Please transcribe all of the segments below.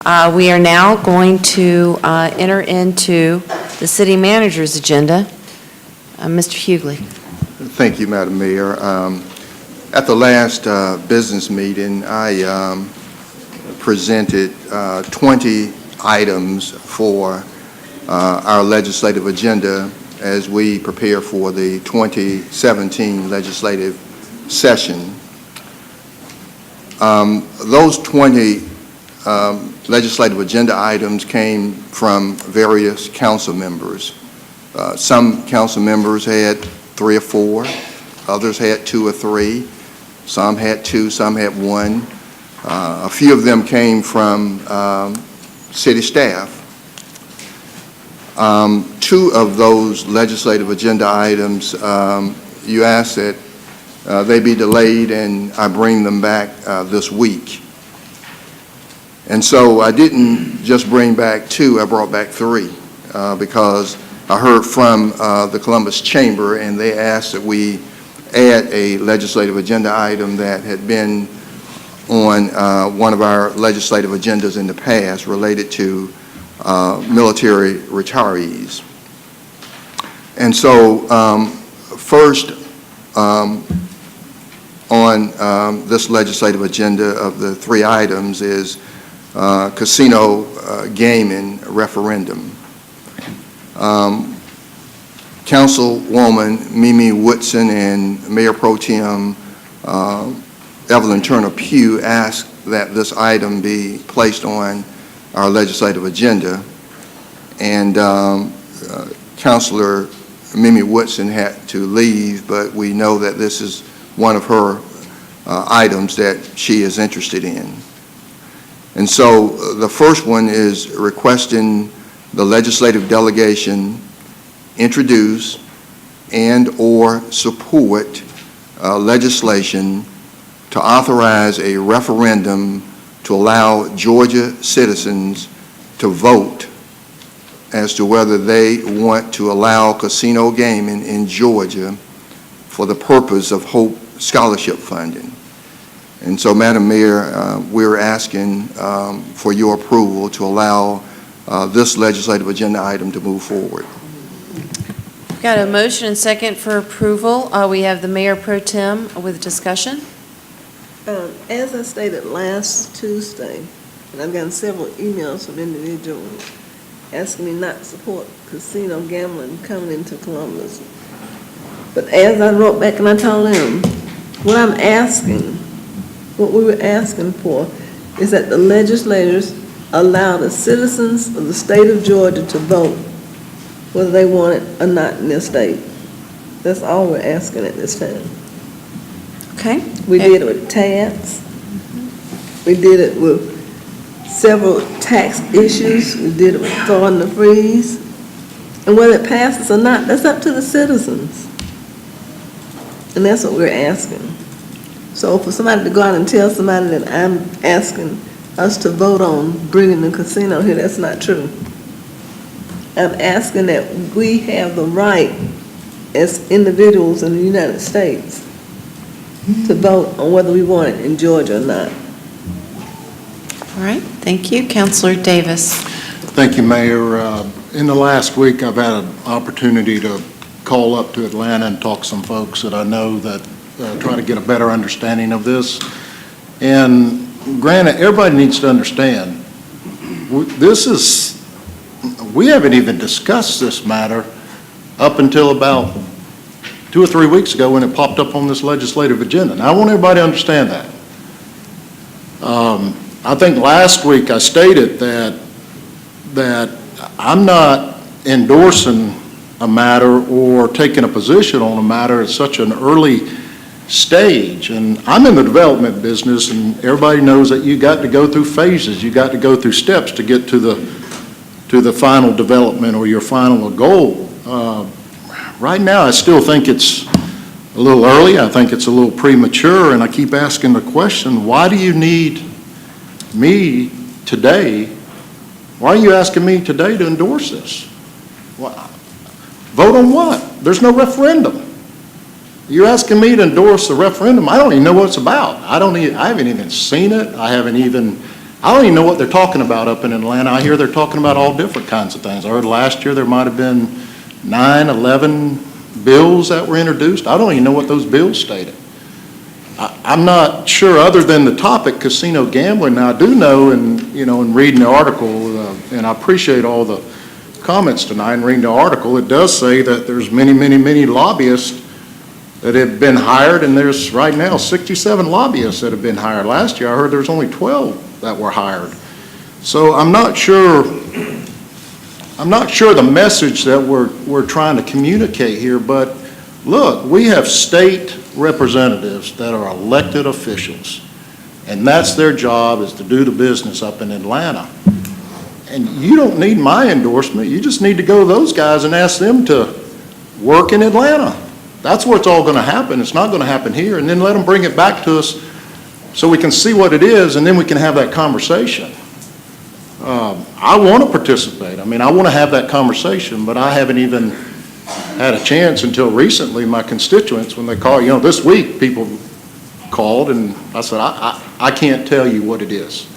We are now going to enter into the city manager's agenda. Mr. Hughley. Thank you, Madam Mayor. At the last business meeting, I presented 20 items for our legislative agenda as we prepare for the 2017 legislative session. Those 20 legislative agenda items came from various council members. Some council members had 3 or 4, others had 2 or 3, some had 2, some had 1. A few of them came from city staff. 2 of those legislative agenda items, you asked that they be delayed and I bring them back this week. And so I didn't just bring back 2, I brought back 3 because I heard from the Columbus Chamber and they asked that we add a legislative agenda item that had been on one of our legislative agendas in the past related to military retirees. And so first on this legislative agenda of the 3 items is casino gaming referendum. Councilwoman Mimi Woodson and Mayor Pro Tem Evelyn Turner Pugh asked that this item be placed on our legislative agenda, and Councilor Mimi Woodson had to leave, but we know that this is one of her items that she is interested in. And so the first one is requesting the legislative delegation introduce and or support legislation to authorize a referendum to allow Georgia citizens to vote as to whether they want to allow casino gaming in Georgia for the purpose of Hope Scholarship funding. And so, Madam Mayor, we're asking for your approval to allow this legislative agenda item to move forward. We've got a motion and second for approval. We have the Mayor Pro Tem with discussion. As I stated last Tuesday, and I've gotten several emails from individuals asking me not to support casino gambling coming into Columbus. But as I wrote back and I told them, what I'm asking, what we were asking for, is that the legislators allow the citizens of the state of Georgia to vote whether they want it or not in their state. That's all we're asking at this time. Okay. We did it with tax. We did it with several tax issues. We did it with throwing the freeze. And whether it passes or not, that's up to the citizens. And that's what we're asking. So for somebody to go out and tell somebody that I'm asking us to vote on bringing the casino here, that's not true. I'm asking that we have the right as individuals in the United States to vote on whether we want it in Georgia or not. All right, thank you. Councilor Davis. Thank you, Mayor. In the last week, I've had an opportunity to call up to Atlanta and talk to some folks that I know that try to get a better understanding of this. And granted, everybody needs to understand, we haven't even discussed this matter up until about 2 or 3 weeks ago when it popped up on this legislative agenda. Now, I want everybody to understand that. I think last week I stated that I'm not endorsing a matter or taking a position on a matter at such an early stage. And I'm in the development business, and everybody knows that you got to go through phases. You got to go through steps to get to the final development or your final goal. Right now, I still think it's a little early. I think it's a little premature, and I keep asking the question, why do you need me today? Why are you asking me today to endorse this? Vote on what? There's no referendum. You're asking me to endorse the referendum. I don't even know what it's about. I haven't even seen it. I I don't even know what they're talking about up in Atlanta. I hear they're talking about all different kinds of things. I heard last year there might have been 9, 11 bills that were introduced. I don't even know what those bills stated. I'm not sure, other than the topic, casino gambling. Now, I do know, in reading the article, and I appreciate all the comments tonight, and reading the article, it does say that there's many, many, many lobbyists that have been hired, and there's right now 67 lobbyists that have been hired. Last year, I heard there's only 12 that were hired. So I'm not sure the message that we're trying to communicate here, but look, we have state representatives that are elected officials, and that's their job, is to do the business up in Atlanta. And you don't need my endorsement. You just need to go to those guys and ask them to work in Atlanta. That's where it's all going to happen. It's not going to happen here. And then let them bring it back to us so we can see what it is, and then we can have that conversation. I want to participate. I mean, I want to have that conversation, but I haven't even had a chance until recently. My constituents, when they call, this week people called, and I said, I can't tell you what it is.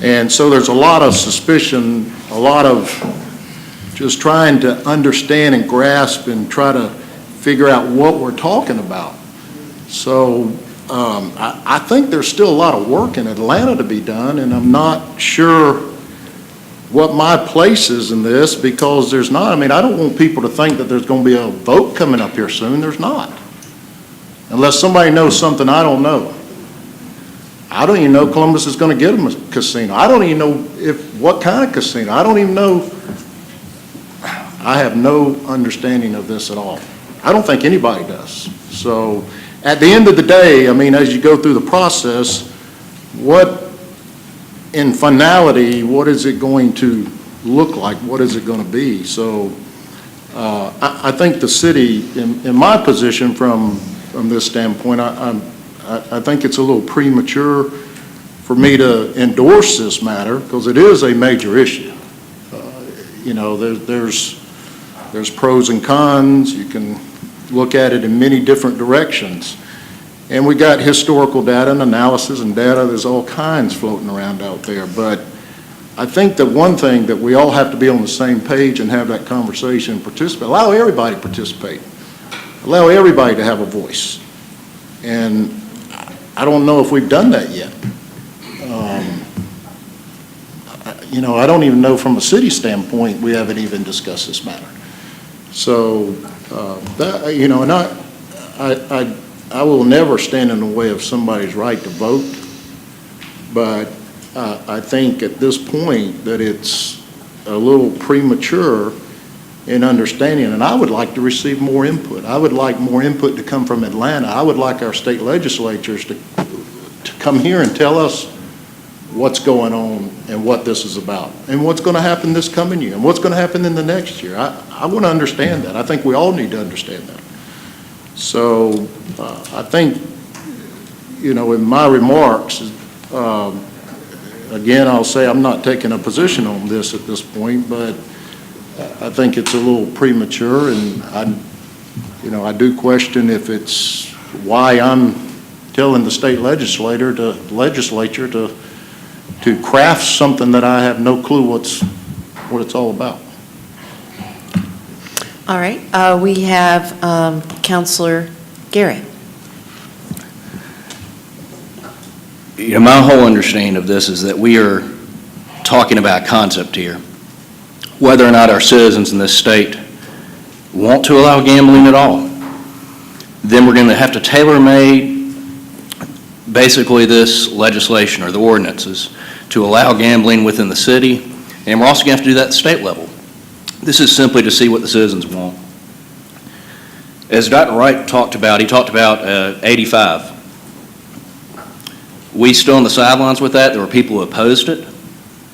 And so there's a lot of suspicion, a lot of just trying to understand and grasp and try to figure out what we're talking about. So I think there's still a lot of work in Atlanta to be done, and I'm not sure what my place is in this, because there's not. I mean, I don't want people to think that there's going to be a vote coming up here soon. There's not. Unless somebody knows something I don't know. I don't even know Columbus is going to get them a casino. I don't even know what kind of casino. I don't even know. I have no understanding of this at all. I don't think anybody does. So at the end of the day, I mean, as you go through the process, in finality, what is it going to look like? What is it going to be? So I think the city, in my position from this standpoint, I think it's a little premature for me to endorse this matter, because it is a major issue. There's pros and cons. You can look at it in many different directions. And we got historical data and analysis and data. There's all kinds floating around out there. But I think that one thing that we all have to be on the same page and have that conversation and participate. Allow everybody to participate. Allow everybody to have a voice. And I don't know if we've done that yet. I don't even know from a city standpoint we haven't even discussed this matter. So, and I will never stand in the way of somebody's right to vote, but I think at this point that it's a little premature in understanding, and I would like to receive more input. I would like more input to come from Atlanta. I would like our state legislatures to come here and tell us what's going on and what this is about and what's going to happen this coming year and what's going to happen in the next year. I want to understand that. I think we all need to understand that. So I think, in my remarks, again, I'll say I'm not taking a position on this at this point, but I think it's a little premature, and I do question if it's why I'm telling the state legislature to craft something that I have no clue what it's all about. All right, we have Councilor Garrett. My whole understanding of this is that we are talking about concept here. Whether or not our citizens in this state want to allow gambling at all, then we're going to have to tailor-made basically this legislation or the ordinances to allow gambling within the city, and we're also going to have to do that at the state level. This is simply to see what the citizens want. As Dr. Wright talked about, he talked about 85. We stood on the sidelines with that. There were people who opposed it.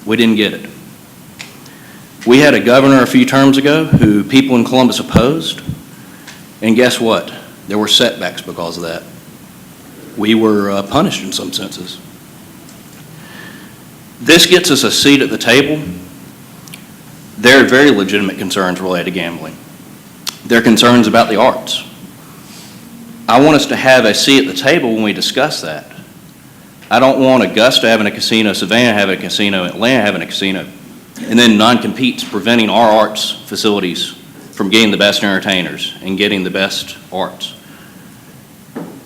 We didn't get it. We had a governor a few terms ago who people in Columbus opposed, and guess what? There were setbacks because of that. We were punished in some senses. This gets us a seat at the table. There are very legitimate concerns related to gambling. There are concerns about the arts. I want us to have a seat at the table when we discuss that, I don't want Augusta having a casino, Savannah having a casino, Atlanta having a casino, and then non-competes preventing our arts facilities from getting the best entertainers and getting the best arts.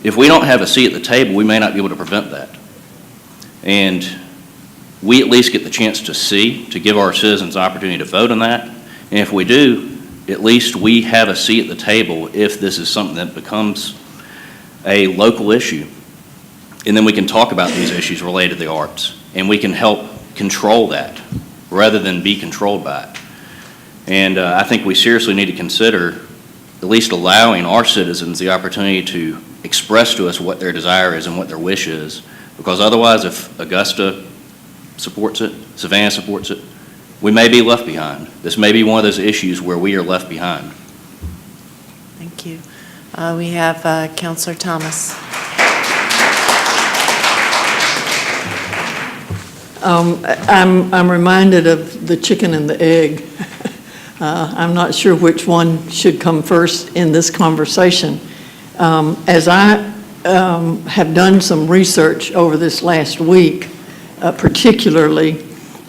If we don't have a seat at the table, we may not be able to prevent that. And we at least get the chance to see, to give our citizens the opportunity to vote on that. And if we do, at least we have a seat at the table if this is something that becomes a local issue. And then we can talk about these issues related to the arts, and we can help control that rather than be controlled by it. And I think we seriously need to consider at least allowing our citizens the opportunity to express to us what their desire is and what their wish is, because otherwise, if Augusta supports it, Savannah supports it, we may be left behind. This may be one of those issues where we are left behind. Thank you. We have Councilor Thomas. I'm reminded of the chicken and the egg. I'm not sure which one should come first in this conversation. As I have done some research over this last week, particularly,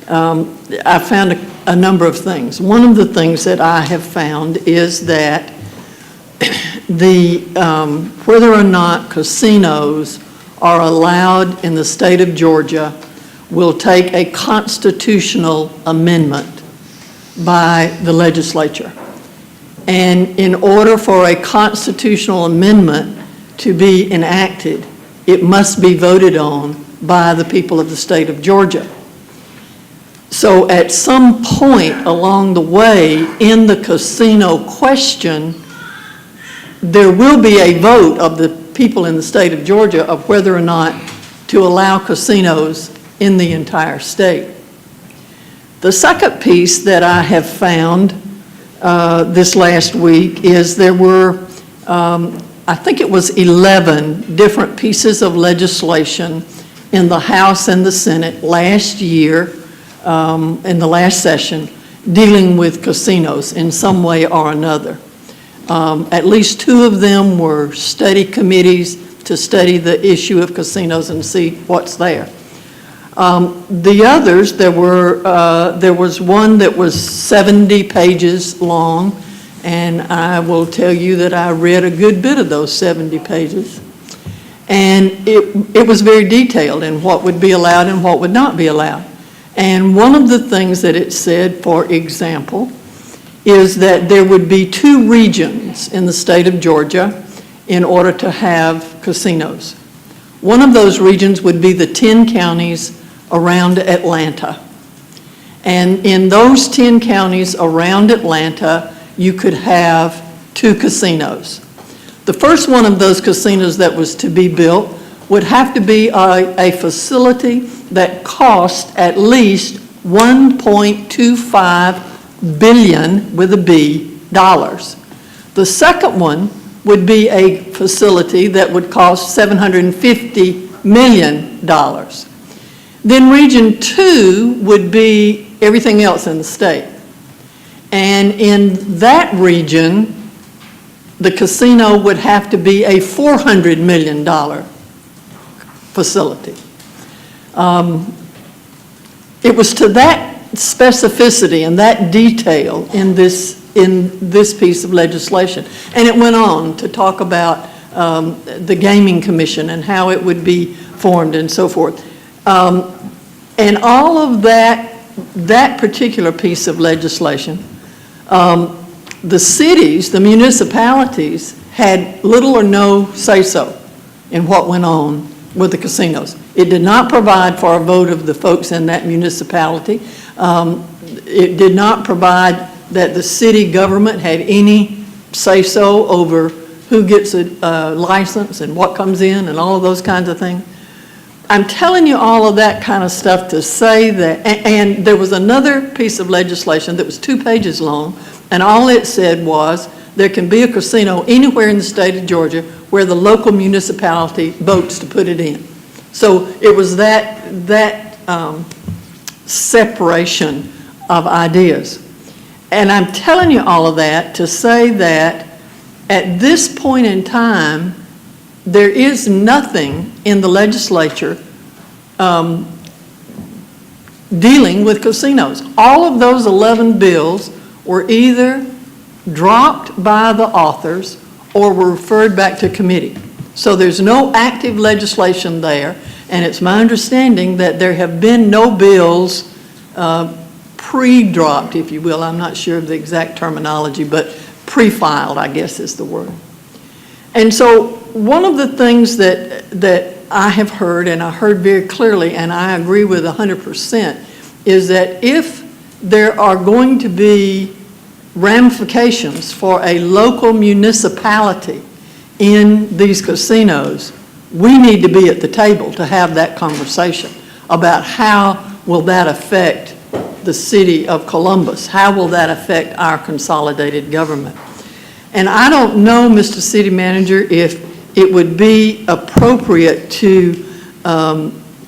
I found a number of things. One of the things that I have found is that whether or not casinos are allowed in the state of Georgia will take a constitutional amendment by the legislature. And in order for a constitutional amendment to be enacted, it must be voted on by the people of the state of Georgia. So at some point along the way in the casino question, there will be a vote of the people in the state of Georgia of whether or not to allow casinos in the entire state. The second piece that I have found this last week is there were, I think it was 11 different pieces of legislation in the House and the Senate last year, in the last session, dealing with casinos in some way or another. At least 2 of them were study committees to study the issue of casinos and see what's there. The others, there was one that was 70 pages long, and I will tell you that I read a good bit of those 70 pages. And it was very detailed in what would be allowed and what would not be allowed. And one of the things that it said, for example, is that there would be 2 regions in the state of Georgia in order to have casinos. One of those regions would be the 10 counties around Atlanta. And in those 10 counties around Atlanta, you could have 2 casinos. The first one of those casinos that was to be built would have to be a facility that cost at least $1.25 billion, with a B, dollars. The second one would be a facility that would cost $750 million. Then Region 2 would be everything else in the state. And in that region, the casino would have to be a $400 million facility. It was to that specificity and that detail in this piece of legislation. And it went on to talk about the Gaming Commission and how it would be formed and so forth. And all of that particular piece of legislation, the cities, the municipalities, had little or no say-so in what went on with the casinos. It did not provide for a vote of the folks in that municipality. It did not provide that the city government had any say-so over who gets a license and what comes in and all of those kinds of things. I'm telling you all of that kind of stuff to say that, and there was another piece of legislation that was 2 pages long, and all it said was there can be a casino anywhere in the state of Georgia where the local municipality votes to put it in. So it was that separation of ideas. And I'm telling you all of that to say that at this point in time, there is nothing in the legislature dealing with casinos. All of those 11 bills were either dropped by the authors or were referred back to committee. So there's no active legislation there, and it's my understanding that there have been no bills pre-dropped, if you will. I'm not sure of the exact terminology, but pre-filed, I guess is the word. And so one of the things that I have heard, and I heard very clearly, and I agree with 100%, is that if there are going to be ramifications for a local municipality in these casinos, we need to be at the table to have that conversation about how will that affect the city of Columbus? How will that affect our consolidated government? And I don't know, Mr. City Manager, if it would be appropriate to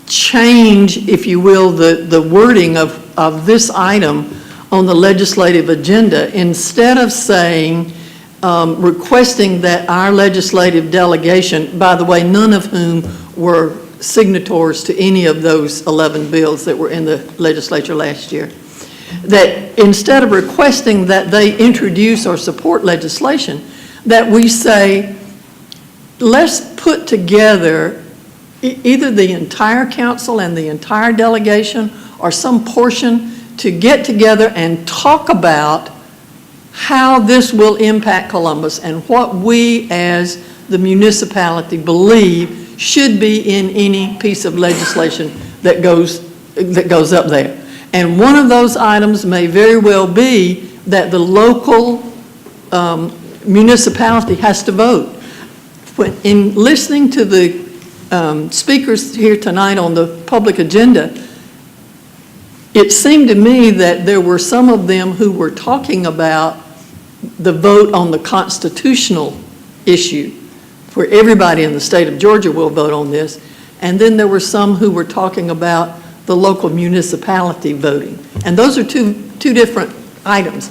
change, if you will, the wording of this item on the legislative agenda. Instead of saying, requesting that our legislative delegation, by the way, none of whom were signatories to any of those 11 bills that were in the legislature last year, that instead of requesting that they introduce or support legislation, that we say, let's put together either the entire council and the entire delegation or some portion to get together and talk about how this will impact Columbus and what we as the municipality believe should be in any piece of legislation that goes up there. And one of those items may very well be that the local municipality has to vote. In listening to the speakers here tonight on the public agenda, it seemed to me that there were some of them who were talking about the vote on the constitutional issue, where everybody in the state of Georgia will vote on this, and then there were some who were talking about the local municipality voting. And those are two different items.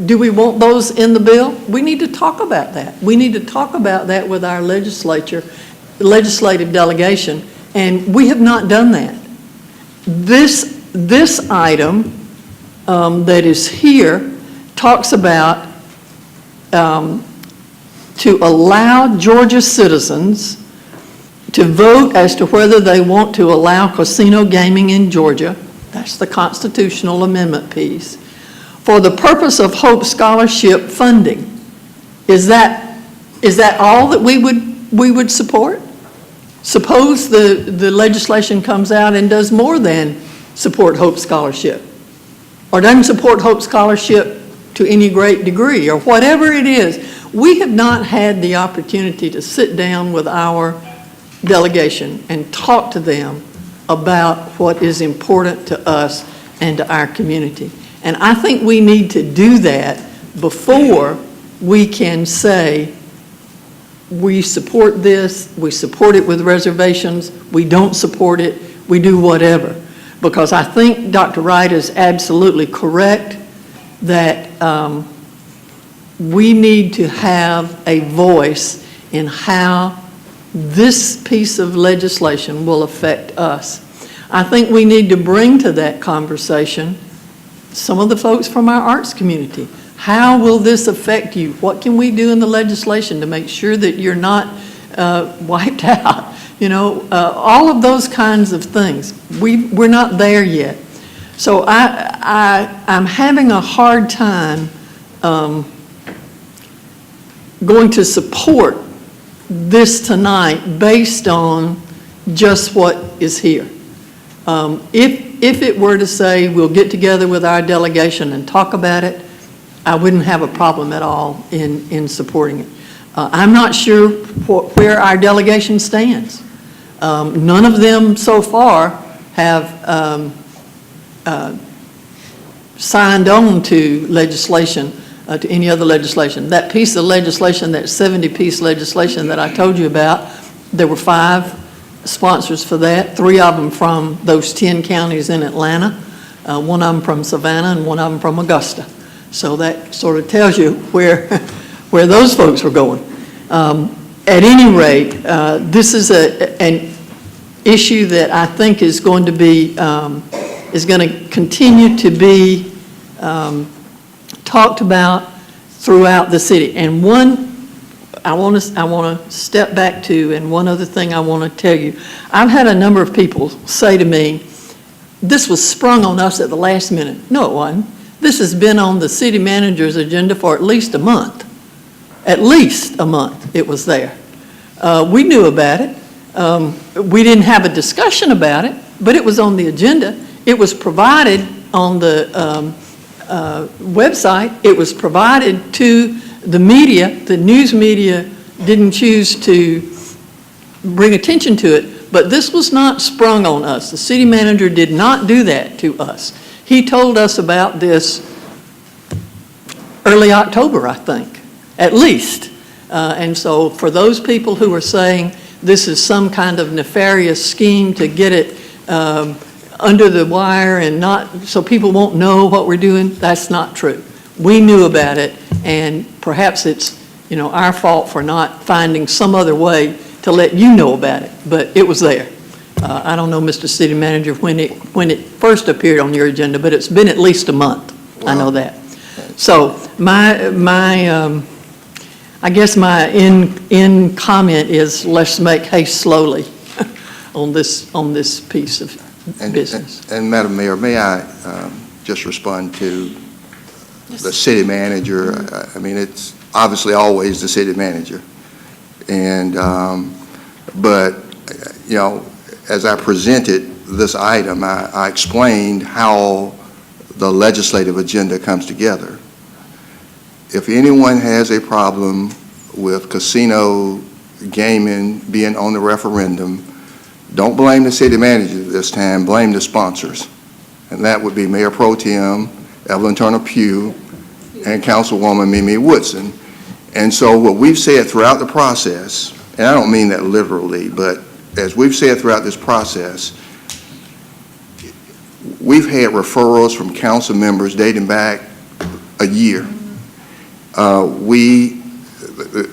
Do we want those in the bill? We need to talk about that. We need to talk about that with our legislative delegation, and we have not done that. This item that is here talks about to allow Georgia citizens to vote as to whether they want to allow casino gaming in Georgia. That's the constitutional amendment piece. For the purpose of Hope Scholarship funding. Is that all that we would support? Suppose the legislation comes out and does more than support Hope Scholarship, or doesn't support Hope Scholarship to any great degree, or whatever it is. We have not had the opportunity to sit down with our delegation and talk to them about what is important to us and to our community. And I think we need to do that before we can say, we support this, we support it with reservations, we don't support it, we do whatever. Because I think Dr. Wright is absolutely correct that we need to have a voice in how this piece of legislation will affect us. I think we need to bring to that conversation some of the folks from our arts community. How will this affect you? What can we do in the legislation to make sure that you're not wiped out? You know, all of those kinds of things. We're not there yet. So I'm having a hard time going to support this tonight based on just what is here. If it were to say we'll get together with our delegation and talk about it, I wouldn't have a problem at all in supporting it. I'm not sure where our delegation stands. None of them so far have signed on to legislation, to any other legislation. That piece of legislation, that 70-piece legislation that I told you about, there were 5 sponsors for that, 3 of them from those 10 counties in Atlanta, 1 of them from Savannah, and 1 of them from Augusta. So that sort of tells you where those folks were going. At any rate, this is and issue that I think is going to be, is going to continue to be talked about throughout the city. And one, I want to step back to, and one other thing I want to tell you. I've had a number of people say to me, this was sprung on us at the last minute. No, it wasn't. This has been on the city manager's agenda for at least a month. At least a month it was there. We knew about it. We didn't have a discussion about it, but it was on the agenda. It was provided on the website. It was provided to the media. The news media didn't choose to bring attention to it, but this was not sprung on us. The city manager did not do that to us. He told us about this early October, I think, at least. And so for those people who are saying this is some kind of nefarious scheme to get it under the wire and not, so people won't know what we're doing, that's not true. We knew about it, and perhaps it's, our fault for not finding some other way to let you know about it, but it was there. I don't know, Mr. City Manager, when it first appeared on your agenda, but it's been at least a month. I know that. So I guess my end comment is let's make haste slowly on this piece of business. And Madam Mayor, may I just respond to the city manager? I mean, it's obviously always the city manager. And, but, as I presented this item, I explained how the legislative agenda comes together. If anyone has a problem with casino gaming being on the referendum, don't blame the city manager this time, blame the sponsors. And that would be Mayor Pro Tem Evelyn Turner Pugh and Councilwoman Mimi Woodson. And so what we've said throughout the process, and I don't mean that literally, but as we've said throughout this process, we've had referrals from council members dating back a year.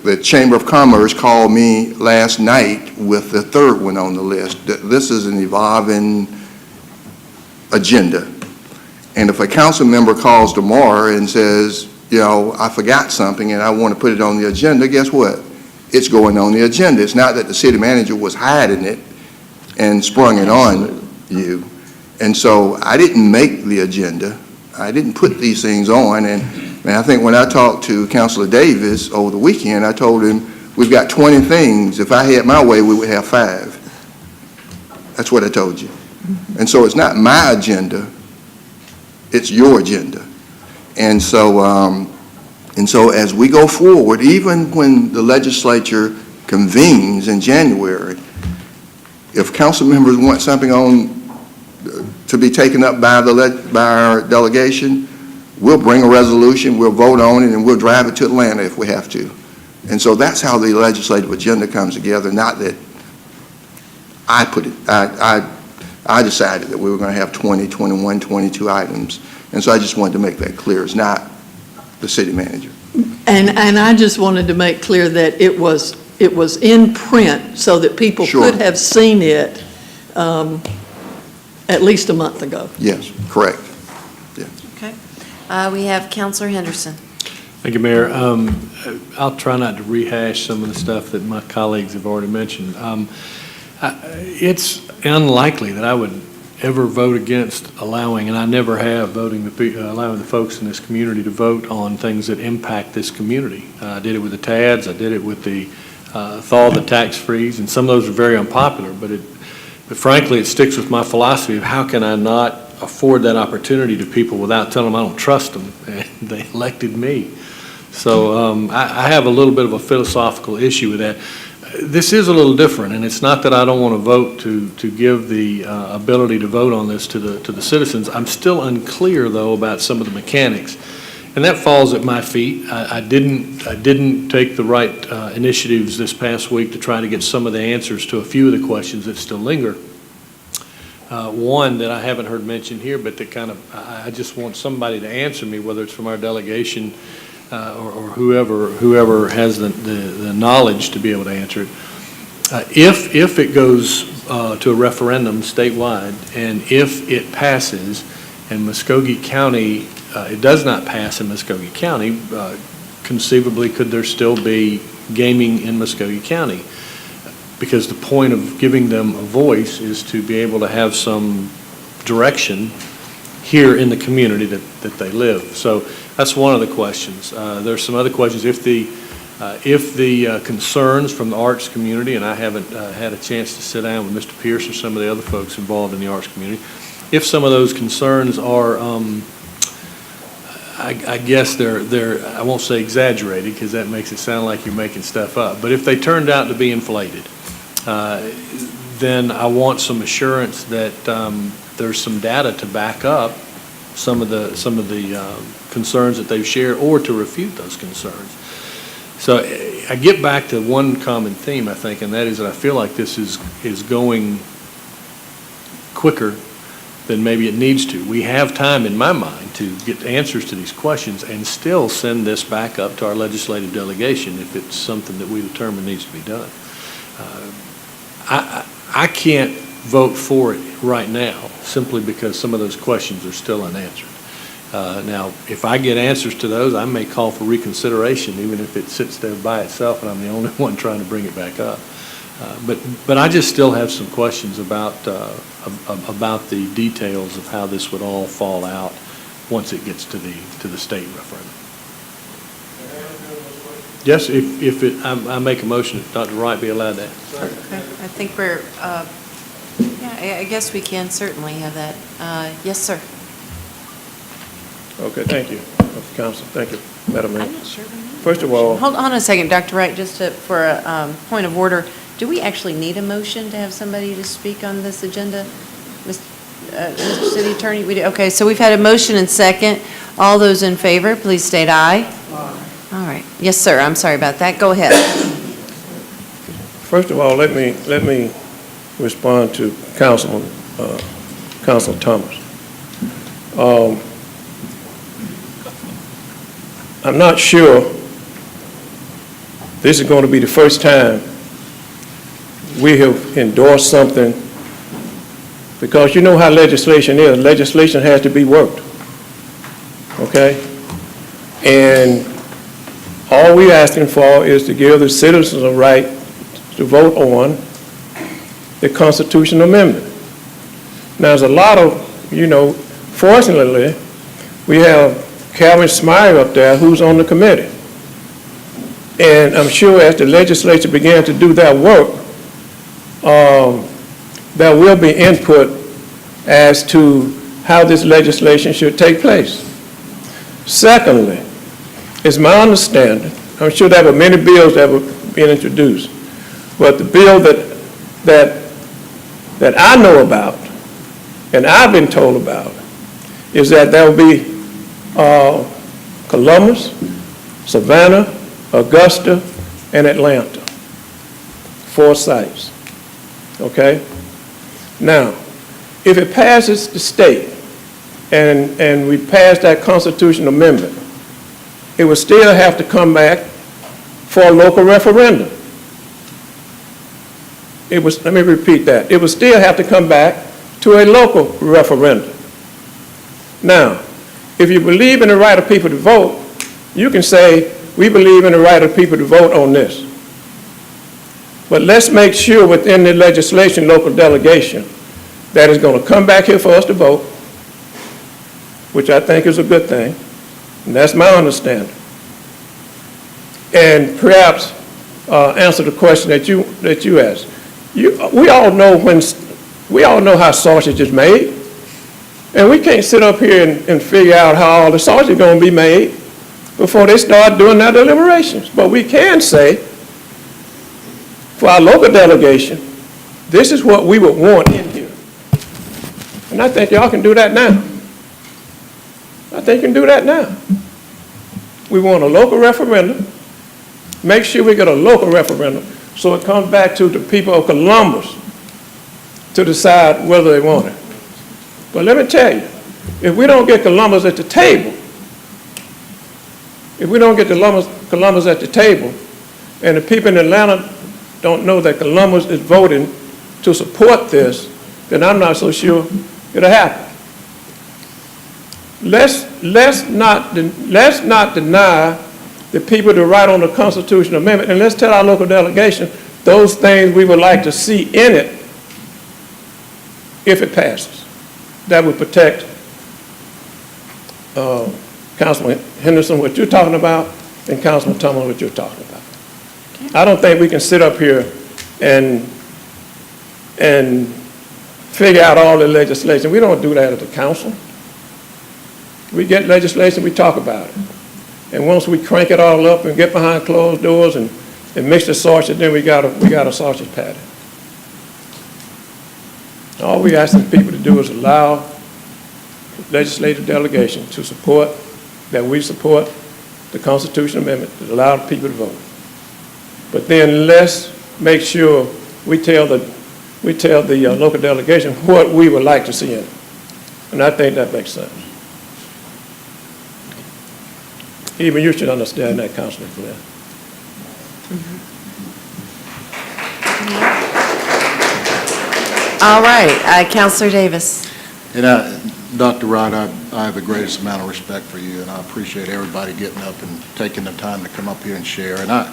The Chamber of Commerce called me last night with the third one on the list. This is an evolving agenda. And if a council member calls tomorrow and says, I forgot something and I want to put it on the agenda, guess what? It's going on the agenda. It's not that the city manager was hiding it and sprung it on you. And so I didn't make the agenda. I didn't put these things on. And I think when I talked to Councilor Davis over the weekend, I told him, we've got 20 things. If I had my way, we would have 5. That's what I told you. And so it's not my agenda. It's your agenda. And so as we go forward, even when the legislature convenes in January, if council members want something to be taken up by our delegation, we'll bring a resolution, we'll vote on it, and we'll drive it to Atlanta if we have to. And so that's how the legislative agenda comes together, not that I put it. I decided that we were going to have 20, 21, 22 items. And so I just wanted to make that clear. It's not the city manager. And I just wanted to make clear that it was in print so that people could have seen it at least a month ago. Yes, correct. Yeah. Okay. We have Councilor Henderson. Thank you, Mayor. I'll try not to rehash some of the stuff that my colleagues have already mentioned. It's unlikely that I would ever vote against allowing, and I never have, allowing the folks in this community to vote on things that impact this community. I did it with the TADs, I did it with the thaw the tax freeze, and some of those are very unpopular, but frankly, it sticks with my philosophy of how can I not afford that opportunity to people without telling them I don't trust them, and they elected me. So I have a little bit of a philosophical issue with that. This is a little different, and it's not that I don't want to vote to give the ability to vote on this to the citizens. I'm still unclear, though, about some of the mechanics, and that falls at my feet. I didn't take the right initiatives this past week to try to get some of the answers to a few of the questions that still linger. One that I haven't heard mentioned here, but that I just want somebody to answer me, whether it's from our delegation or whoever has the knowledge to be able to answer it. If it goes to a referendum statewide, and if it passes, and Muskogee County, it does not pass in Muskogee County, conceivably, could there still be gaming in Muskogee County? Because the point of giving them a voice is to be able to have some direction here in the community that they live. So that's one of the questions. There's some other questions. If the concerns from the arts community, and I haven't had a chance to sit down with Mr. Pierce or some of the other folks involved in the arts community, if some of those concerns are, I guess they're, I won't say exaggerated because that makes it sound like you're making stuff up, but if they turned out to be inflated, then I want some assurance that there's some data to back up some of the concerns that they've shared, or to refute those concerns. So I get back to one common theme, I think, and that is that I feel like this is going quicker than maybe it needs to. We have time, in my mind, to get answers to these questions and still send this back up to our legislative delegation if it's something that we determine needs to be done. I can't vote for it right now simply because some of those questions are still unanswered. Now, if I get answers to those, I may call for reconsideration, even if it sits there by itself and I'm the only one trying to bring it back up. But I just still have some questions about the details of how this would all fall out once it gets to the state referendum. Yes, if I make a motion, if Dr. Wright be allowed that. Okay, I think we're, yeah, I guess we can certainly have that. Yes, sir. Okay, thank you, Mr. Council. Thank you, Madam Mayor. I'm not sure. First of all, Hold on a second, Dr. Wright, just for a point of order. Do we actually need a motion to have somebody to speak on this agenda? Mr. City Attorney, we do. Okay, so we've had a motion and second. All those in favor, please state aye. Aye. All right. Yes, sir. I'm sorry about that. Go ahead. first of all, let me respond to Council Thomas. I'm not sure this is going to be the first time we have endorsed something, because you know how legislation is. Legislation has to be worked, okay? And all we're asking for is to give the citizens a right to vote on the constitutional amendment. Now, there's a lot of, fortunately, we have Calvin Smyre up there who's on the committee. And I'm sure as the legislature began to do that work, there will be input as to how this legislation should take place. Secondly, it's my understanding, I'm sure there were many bills that were being introduced, but the bill that I know about and I've been told about is that there will be Columbus, Savannah, Augusta, and Atlanta. 4 sites, okay? Now, if it passes the state and we pass that constitutional amendment, it will still have to come back for a local referendum. Let me repeat that. It will still have to come back to a local referendum. Now, if you believe in the right of people to vote, you can say, we believe in the right of people to vote on this. But let's make sure within the legislation, local delegation, that is going to come back here for us to vote, which I think is a good thing, and that's my understanding. And perhaps answer the question that you asked. We all know how sausage is made. And we can't sit up here and figure out how all the sausage is going to be made before they start doing their deliberations. But we can say, for our local delegation, this is what we would want in here. And I think y'all can do that now. I think you can do that now. We want a local referendum. Make sure we get a local referendum so it comes back to the people of Columbus to decide whether they want it. But let me tell you, if we don't get Columbus at the table, Columbus at the table, and the people in Atlanta don't know that Columbus is voting to support this, then I'm not so sure it'll happen. Let's not deny the people the right on the constitutional amendment, and let's tell our local delegation those things we would like to see in it if it passes. That would protect Councilman Henderson, what you're talking about, and Councilman Tumlin, what you're talking about. I don't think we can sit up here and figure out all the legislation. We don't do that at the council. We get legislation, we talk about it. And once we crank it all up and get behind closed doors and mix the sausage, then we got a sausage patty. All we asking people to do is allow legislative delegation to support, that we support the constitutional amendment that allow people to vote. But then let's make sure we tell the local delegation what we would like to see in it. And I think that makes sense. Even you should understand that, Councilman Flynn. All right, Counselor Davis. And Dr. Wright, I have the greatest amount of respect for you, and I appreciate everybody getting up and taking the time to come up here and share. And I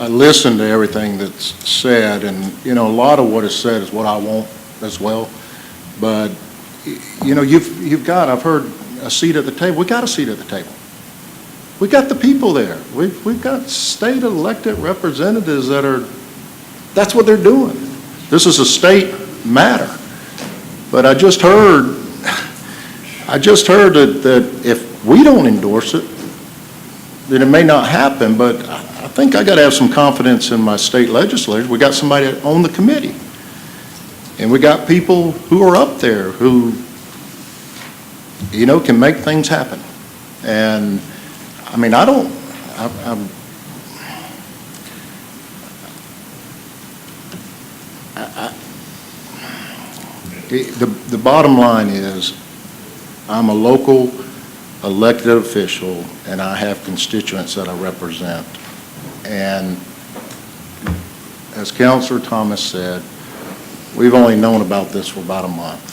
listen to everything that's said, and, a lot of what is said is what I want as well. But, you've got, I've heard, a seat at the table. We got a seat at the table. We got the people there. We've got state elected representatives that's what they're doing. This is a state matter. But I just heard that if we don't endorse it, then it may not happen, but I think I got to have some confidence in my state legislators. We got somebody on the committee, and we got people who are up there who, can make things happen. And, the bottom line is, I'm a local elected official, and I have constituents that I represent. And as Councilor Thomas said, we've only known about this for about a month.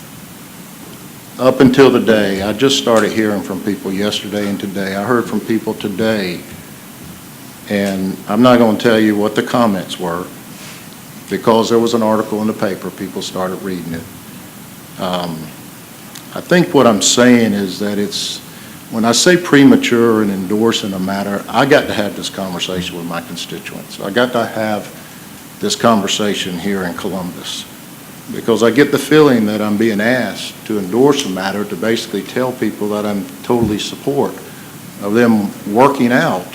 Up until the day, I just started hearing from people yesterday and today. I heard from people today, and I'm not going to tell you what the comments were, because there was an article in the paper, people started reading it. I think what I'm saying is that when I say premature and endorsing a matter, I got to have this conversation with my constituents. I got to have this conversation here in Columbus, because I get the feeling that I'm being asked to endorse a matter to basically tell people that I'm totally support of them working out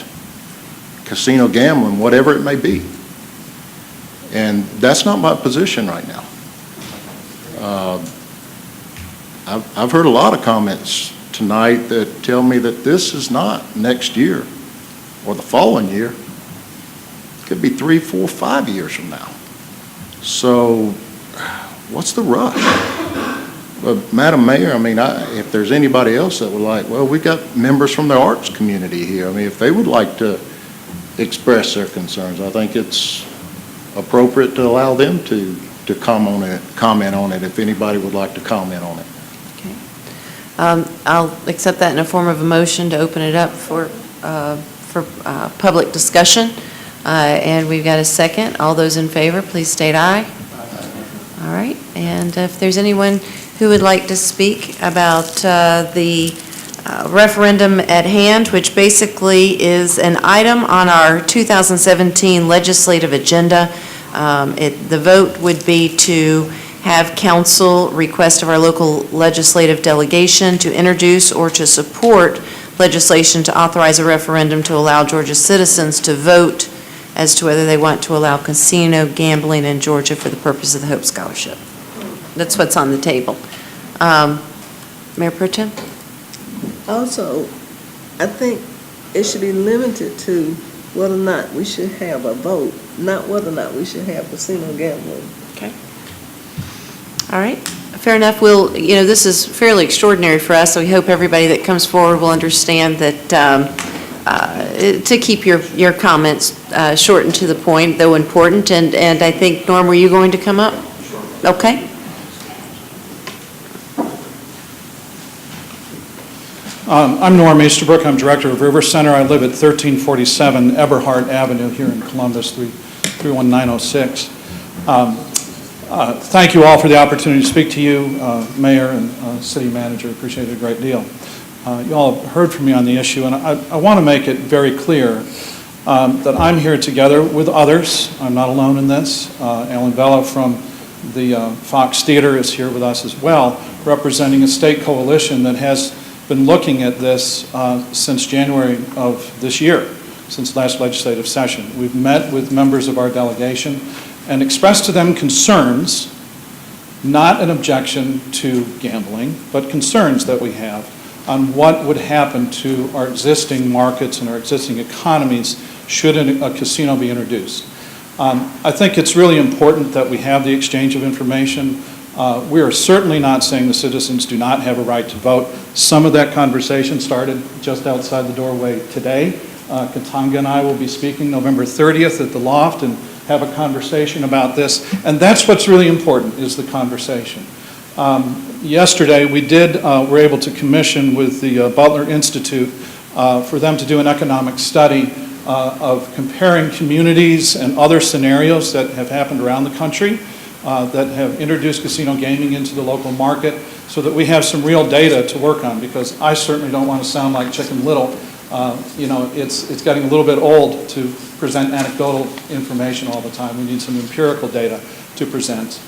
casino gambling, whatever it may be. And that's not my position right now. I've heard a lot of comments tonight that tell me that this is not next year or the following year. It could be 3, 4, 5 years from now. So what's the rush? But Madam Mayor, if there's anybody else that would like, well, we've got members from the arts community here. If they would like to express their concerns, I think it's appropriate to allow them to comment on it if anybody would like to comment on it. Okay. I'll accept that in a form of a motion to open it up for public discussion. And we've got a second. All those in favor, please state aye. All right. And if there's anyone who would like to speak about the referendum at hand, which basically is an item on our 2017 legislative agenda. The vote would be to have council request of our local legislative delegation to introduce or to support legislation to authorize a referendum to allow Georgia citizens to vote as to whether they want to allow casino gambling in Georgia for the purpose of the Hope Scholarship. That's what's on the table. Mayor Pro Tem? Also, I think it should be limited to whether or not we should have a vote, not whether or not we should have casino gambling. Okay. All right. Fair enough. This is fairly extraordinary for us, so we hope everybody that comes forward will understand that to keep your comments short and to the point, though important, and I think, Norm, were you going to come up? Okay. I'm Norm Easterbrook. I'm Director of River Center. I live at 1347 Eberhard Avenue here in Columbus, 31906. Thank you all for the opportunity to speak to you, Mayor and City Manager. Appreciate it a great deal. You all have heard from me on the issue, and I want to make it very clear that I'm here together with others. I'm not alone in this. Alan Vella from the Fox Theater is here with us as well, representing a state coalition that has been looking at this since January of this year, since last legislative session. We've met with members of our delegation and expressed to them concerns, not an objection to gambling, but concerns that we have on what would happen to our existing markets and our existing economies should a casino be introduced. I think it's really important that we have the exchange of information. We are certainly not saying the citizens do not have a right to vote. Some of that conversation started just outside the doorway today. Katanga and I will be speaking November 30th at the Loft and have a conversation about this. And that's what's really important, is the conversation. Yesterday, we were able to commission with the Butler Institute for them to do an economic study of comparing communities and other scenarios that have happened around the country that have introduced casino gaming into the local market, so that we have some real data to work on, because I certainly don't want to sound like Chicken Little. It's getting a little bit old to present anecdotal information all the time. We need some empirical data to present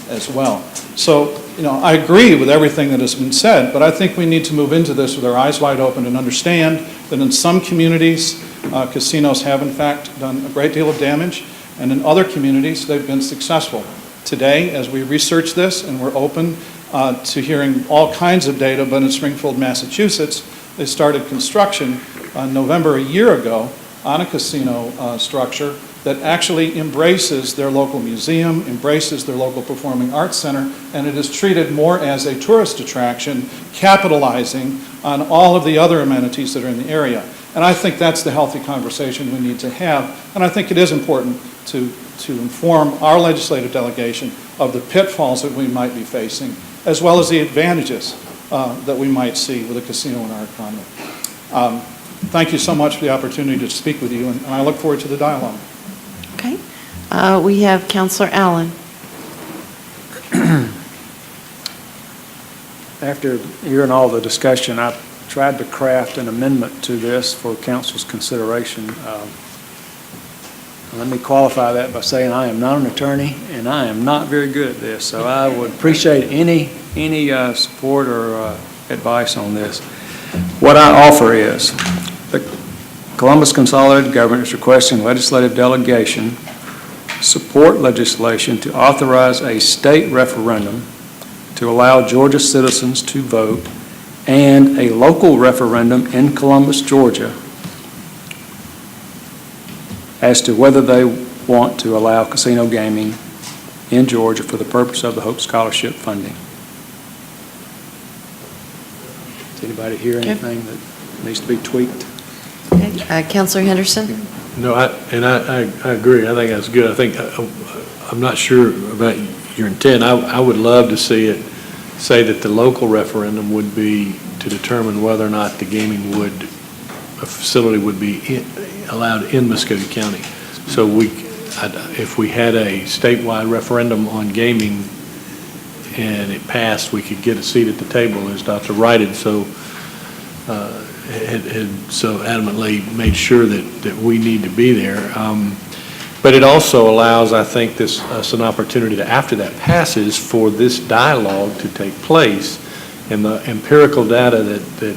as well. So, I agree with everything that has been said, but I think we need to move into this with our eyes wide open and understand that in some communities, casinos have in fact done a great deal of damage, and in other communities, they've been successful. Today, as we research this, and we're open to hearing all kinds of data, but in Springfield, Massachusetts, they started construction in November a year ago on a casino structure that actually embraces their local museum, embraces their local performing arts center, and it is treated more as a tourist attraction, capitalizing on all of the other amenities that are in the area. And I think that's the healthy conversation we need to have, and I think it is important to inform our legislative delegation of the pitfalls that we might be facing, as well as the advantages that we might see with a casino in our economy. Thank you so much for the opportunity to speak with you, and I look forward to the dialogue. Okay. We have Councilor Allen. After hearing all the discussion, I tried to craft an amendment to this for council's consideration. Let me qualify that by saying I am not an attorney and I am not very good at this, so I would appreciate any support or advice on this. What I offer is the Columbus Consolidated Government is requesting legislative delegation support legislation to authorize a state referendum to allow Georgia citizens to vote, and a local referendum in Columbus, Georgia, as to whether they want to allow casino gaming in Georgia for the purpose of the Hope Scholarship funding. Does anybody hear anything that needs to be tweaked? Okay. Councilor Henderson? No, I agree. I think that's good. I think, I'm not sure about your intent. I would love to see it say that the local referendum would be to determine whether or not the gaming a facility would be allowed in Muskogee County. So if we had a statewide referendum on gaming and it passed, we could get a seat at the table, as Dr. Wright had so adamantly made sure that we need to be there. But it also allows, I think, us an opportunity to, after that passes, for this dialogue to take place, and the empirical data that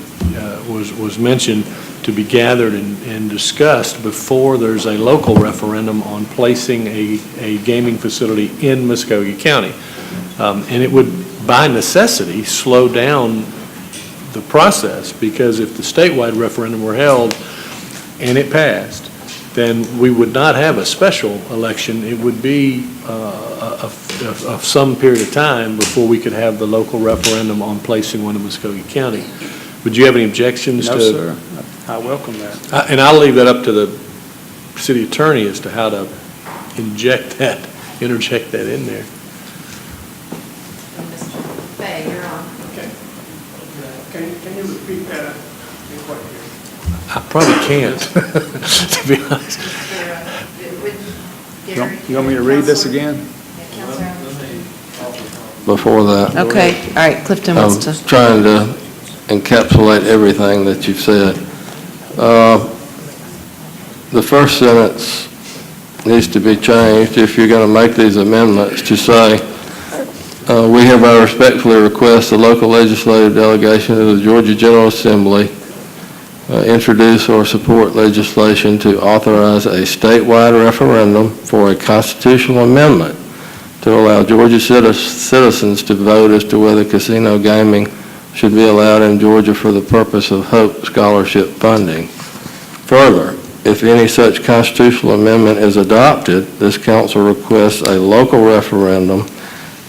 was mentioned to be gathered and discussed before there's a local referendum on placing a gaming facility in Muskogee County. And it would, by necessity, slow down the process, because if the statewide referendum were held and it passed, then we would not have a special election. It would be of some period of time before we could have the local referendum on placing one in Muskogee County. Would you have any objections to? No, sir. I welcome that. And I'll leave that up to the city attorney as to how to interject that in there. Mr. Fay, you're on. Can you repeat that? I probably can't, to be honest. You want me to read this again? Before that, Okay, all right, Clifton I'm wants to. trying to encapsulate everything that you've said. The first sentence needs to be changed if you're going to make these amendments to say, we hereby respectfully request the local legislative delegation of the Georgia General Assembly introduce or support legislation to authorize a statewide referendum for a constitutional amendment to allow Georgia citizens to vote as to whether casino gaming should be allowed in Georgia for the purpose of Hope Scholarship funding. Further, if any such constitutional amendment is adopted, this council requests a local referendum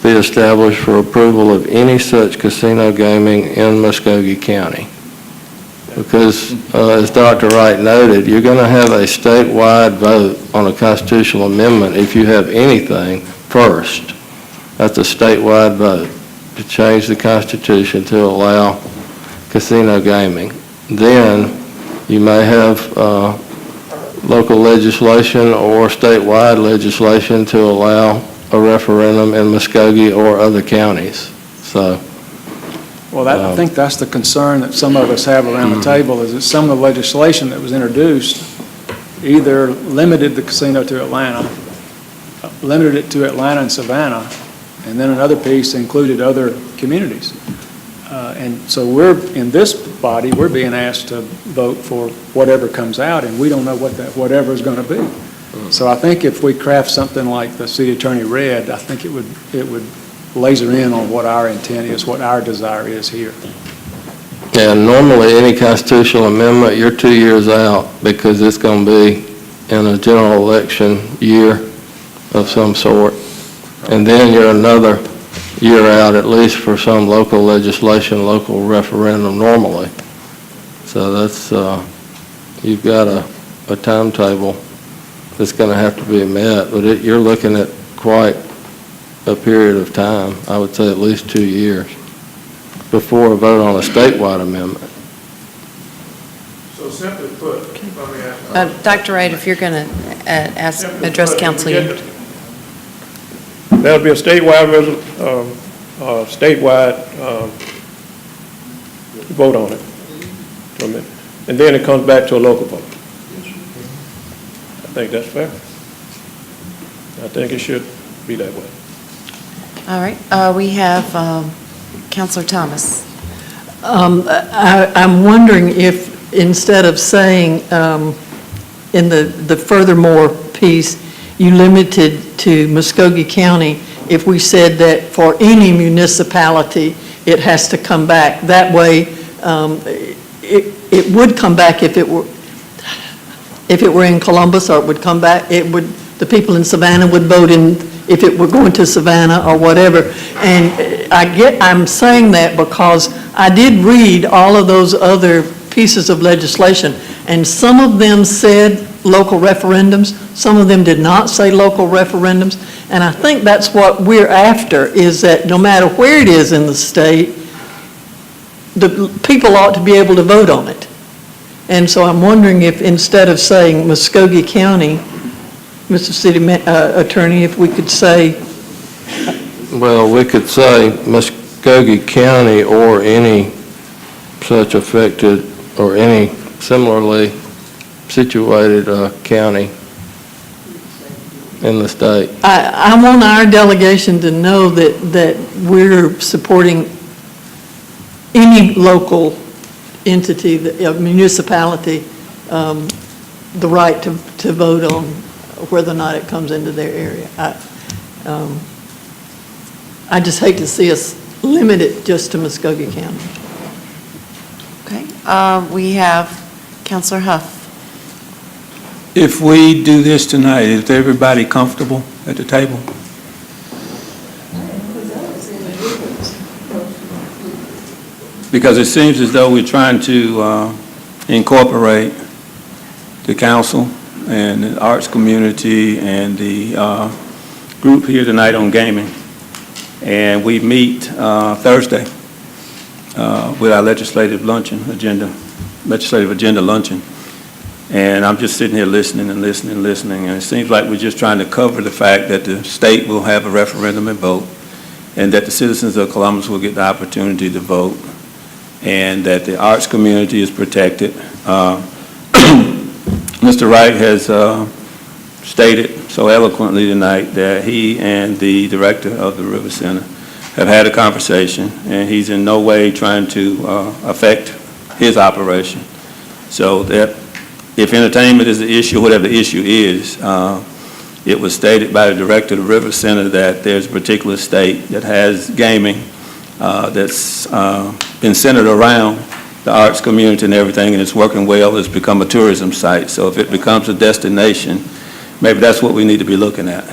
be established for approval of any such casino gaming in Muskogee County. Because, as Dr. Wright noted, you're going to have a statewide vote on a constitutional amendment if you have anything first. That's a statewide vote to change the Constitution to allow casino gaming. Then you may have local legislation or statewide legislation to allow a referendum in Muskogee or other counties. So, Well, I think that's the concern that some of us have around the table, is that some of the legislation that was introduced either limited the casino to Atlanta, limited it to Atlanta and Savannah, and then another piece included other communities. And so in this body, we're being asked to vote for whatever comes out, and we don't know what that whatever is going to be. So I think if we craft something like the city attorney read, I think it would laser in on what our intent is, what our desire is here. and normally any constitutional amendment, you're 2 years out because it's going to be in a general election year of some sort. And then you're another year out at least for some local legislation, local referendum normally. So that's, you've got a timetable that's going to have to be met, but you're looking at quite a period of time, I would say at least 2 years, before a vote on a statewide amendment. So simply put, let me ask. Dr. Wright, if you're going to address council, you. There'll be a statewide vote on it. And then it comes back to a local vote. I think that's fair. I think it should be that way. All right, we have Counselor Thomas. I'm wondering if, instead of saying in the furthermore piece, you limited to Muskogee County, if we said that for any municipality, it has to come back. That way, it would come back if it were in Columbus, or it would come back, the people in Savannah would vote in, if it were going to Savannah or whatever. And I'm saying that because I did read all of those other pieces of legislation, and some of them said local referendums, some of them did not say local referendums, and I think that's what we're after, is that no matter where it is in the state, the people ought to be able to vote on it. And so I'm wondering if, instead of saying Muskogee County, Mr. City Attorney, if we could say... Well, we could say Muskogee County or any such affected or any similarly situated county in the state. I want our delegation to know that we're supporting any local entity, a municipality, the right to vote on whether or not it comes into their area. I just hate to see us limit it just to Muskogee County. Okay, we have Counselor Huff. If we do this tonight, is everybody comfortable at the table? Because it seems as though we're trying to incorporate the council and the arts community and the group here tonight on gaming. And we meet Thursday with our legislative agenda luncheon. And I'm just sitting here listening, and it seems like we're just trying to cover the fact that the state will have a referendum and vote, and that the citizens of Columbus will get the opportunity to vote, and that the arts community is protected. Mr. Wright has stated so eloquently tonight that he and the director of the River Center have had a conversation, and he's in no way trying to affect his operation. So that if entertainment is the issue, whatever the issue is, it was stated by the director of the River Center that there's a particular state that has gaming that's been centered around the arts community and everything, and it's working well. It's become a tourism site. So if it becomes a destination, maybe that's what we need to be looking at.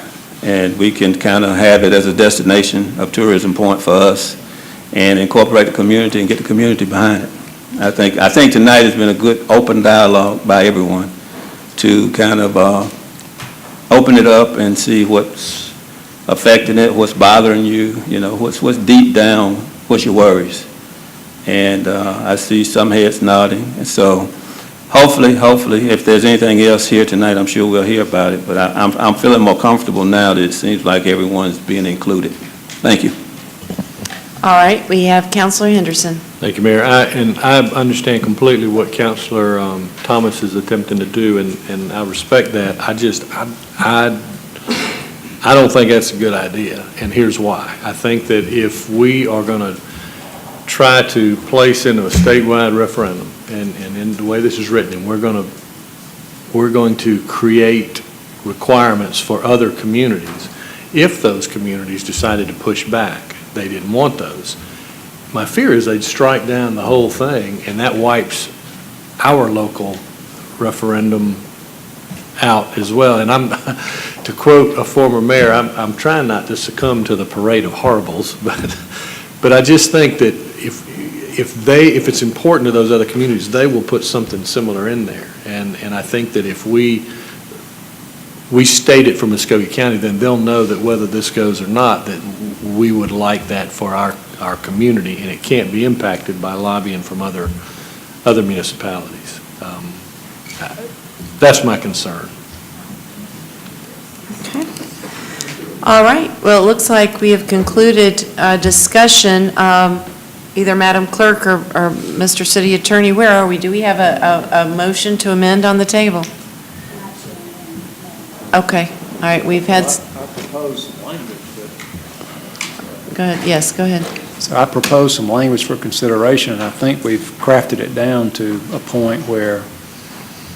And we can kind of have it as a destination of tourism point for us and incorporate the community and get the community behind it. I think tonight has been a good open dialogue by everyone to kind of open it up and see what's affecting it, what's bothering you, what's deep down, what's your worries. And I see some heads nodding. And so hopefully, if there's anything else here tonight, I'm sure we'll hear about it. But I'm feeling more comfortable now that it seems like everyone's being included. Thank you. All right, we have Councilor Henderson. Thank you, Mayor. I understand completely what Councilor Thomas is attempting to do, and I respect that. I don't think that's a good idea, and here's why. I think that if we are going to try to place into a statewide referendum, and in the way this is written, and we're going to create requirements for other communities, if those communities decided to push back, they didn't want those. My fear is they'd strike down the whole thing, and that wipes our local referendum out as well. And to quote a former mayor, I'm trying not to succumb to the parade of horribles, but I just think that if it's important to those other communities, they will put something similar in there. And I think that if we state it from Muskogee County, then they'll know that whether this goes or not, that we would like that for our community, and it can't be impacted by lobbying from other municipalities. That's my concern. Okay. All right, well, it looks like we have concluded discussion. Either Madam Clerk or Mr. City Attorney, where are we? Do we have a motion to amend on the table? Okay, all right, we've had... I propose some language. Go ahead, yes, go ahead. So I propose some language for consideration, and I think we've crafted it down to a point where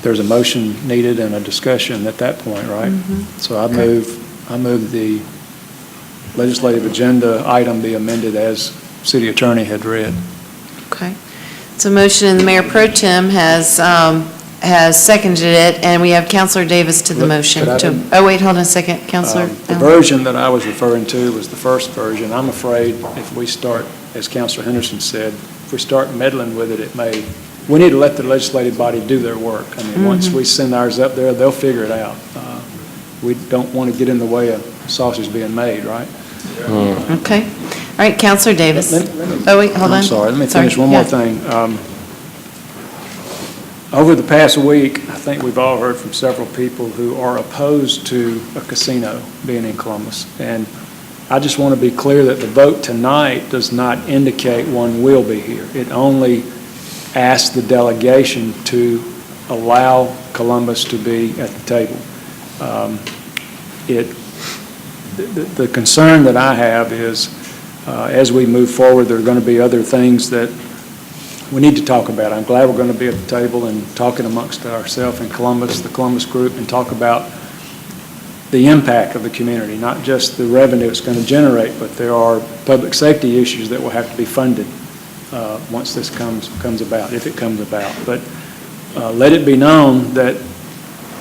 there's a motion needed and a discussion at that point, right? Mm-hmm. So I move the legislative agenda item be amended as City Attorney had read. Okay. It's a motion, and the Mayor Pro Tem has seconded it, and we have Councilor Davis to the motion. Oh, wait, hold on a second, Councilor. The version that I was referring to was the first version. I'm afraid if we start, as Councilor Henderson said, if we start meddling with it, we need to let the legislative body do their work. I mean, once we send ours up there, they'll figure it out. We don't want to get in the way of sausage being made, right? Okay. All right, Councilor Davis. Oh, wait, hold on. I'm sorry, let me finish one more thing. Over the past week, I think we've all heard from several people who are opposed to a casino being in Columbus. And I just want to be clear that the vote tonight does not indicate one will be here. It only asks the delegation to allow Columbus to be at the table. The concern that I have is as we move forward, there are going to be other things that we need to talk about. I'm glad we're going to be at the table and talking amongst ourselves in Columbus, the Columbus group, and talk about the impact of the community, not just the revenue it's going to generate, but there are public safety issues that will have to be funded once this comes about, if it comes about. But let it be known that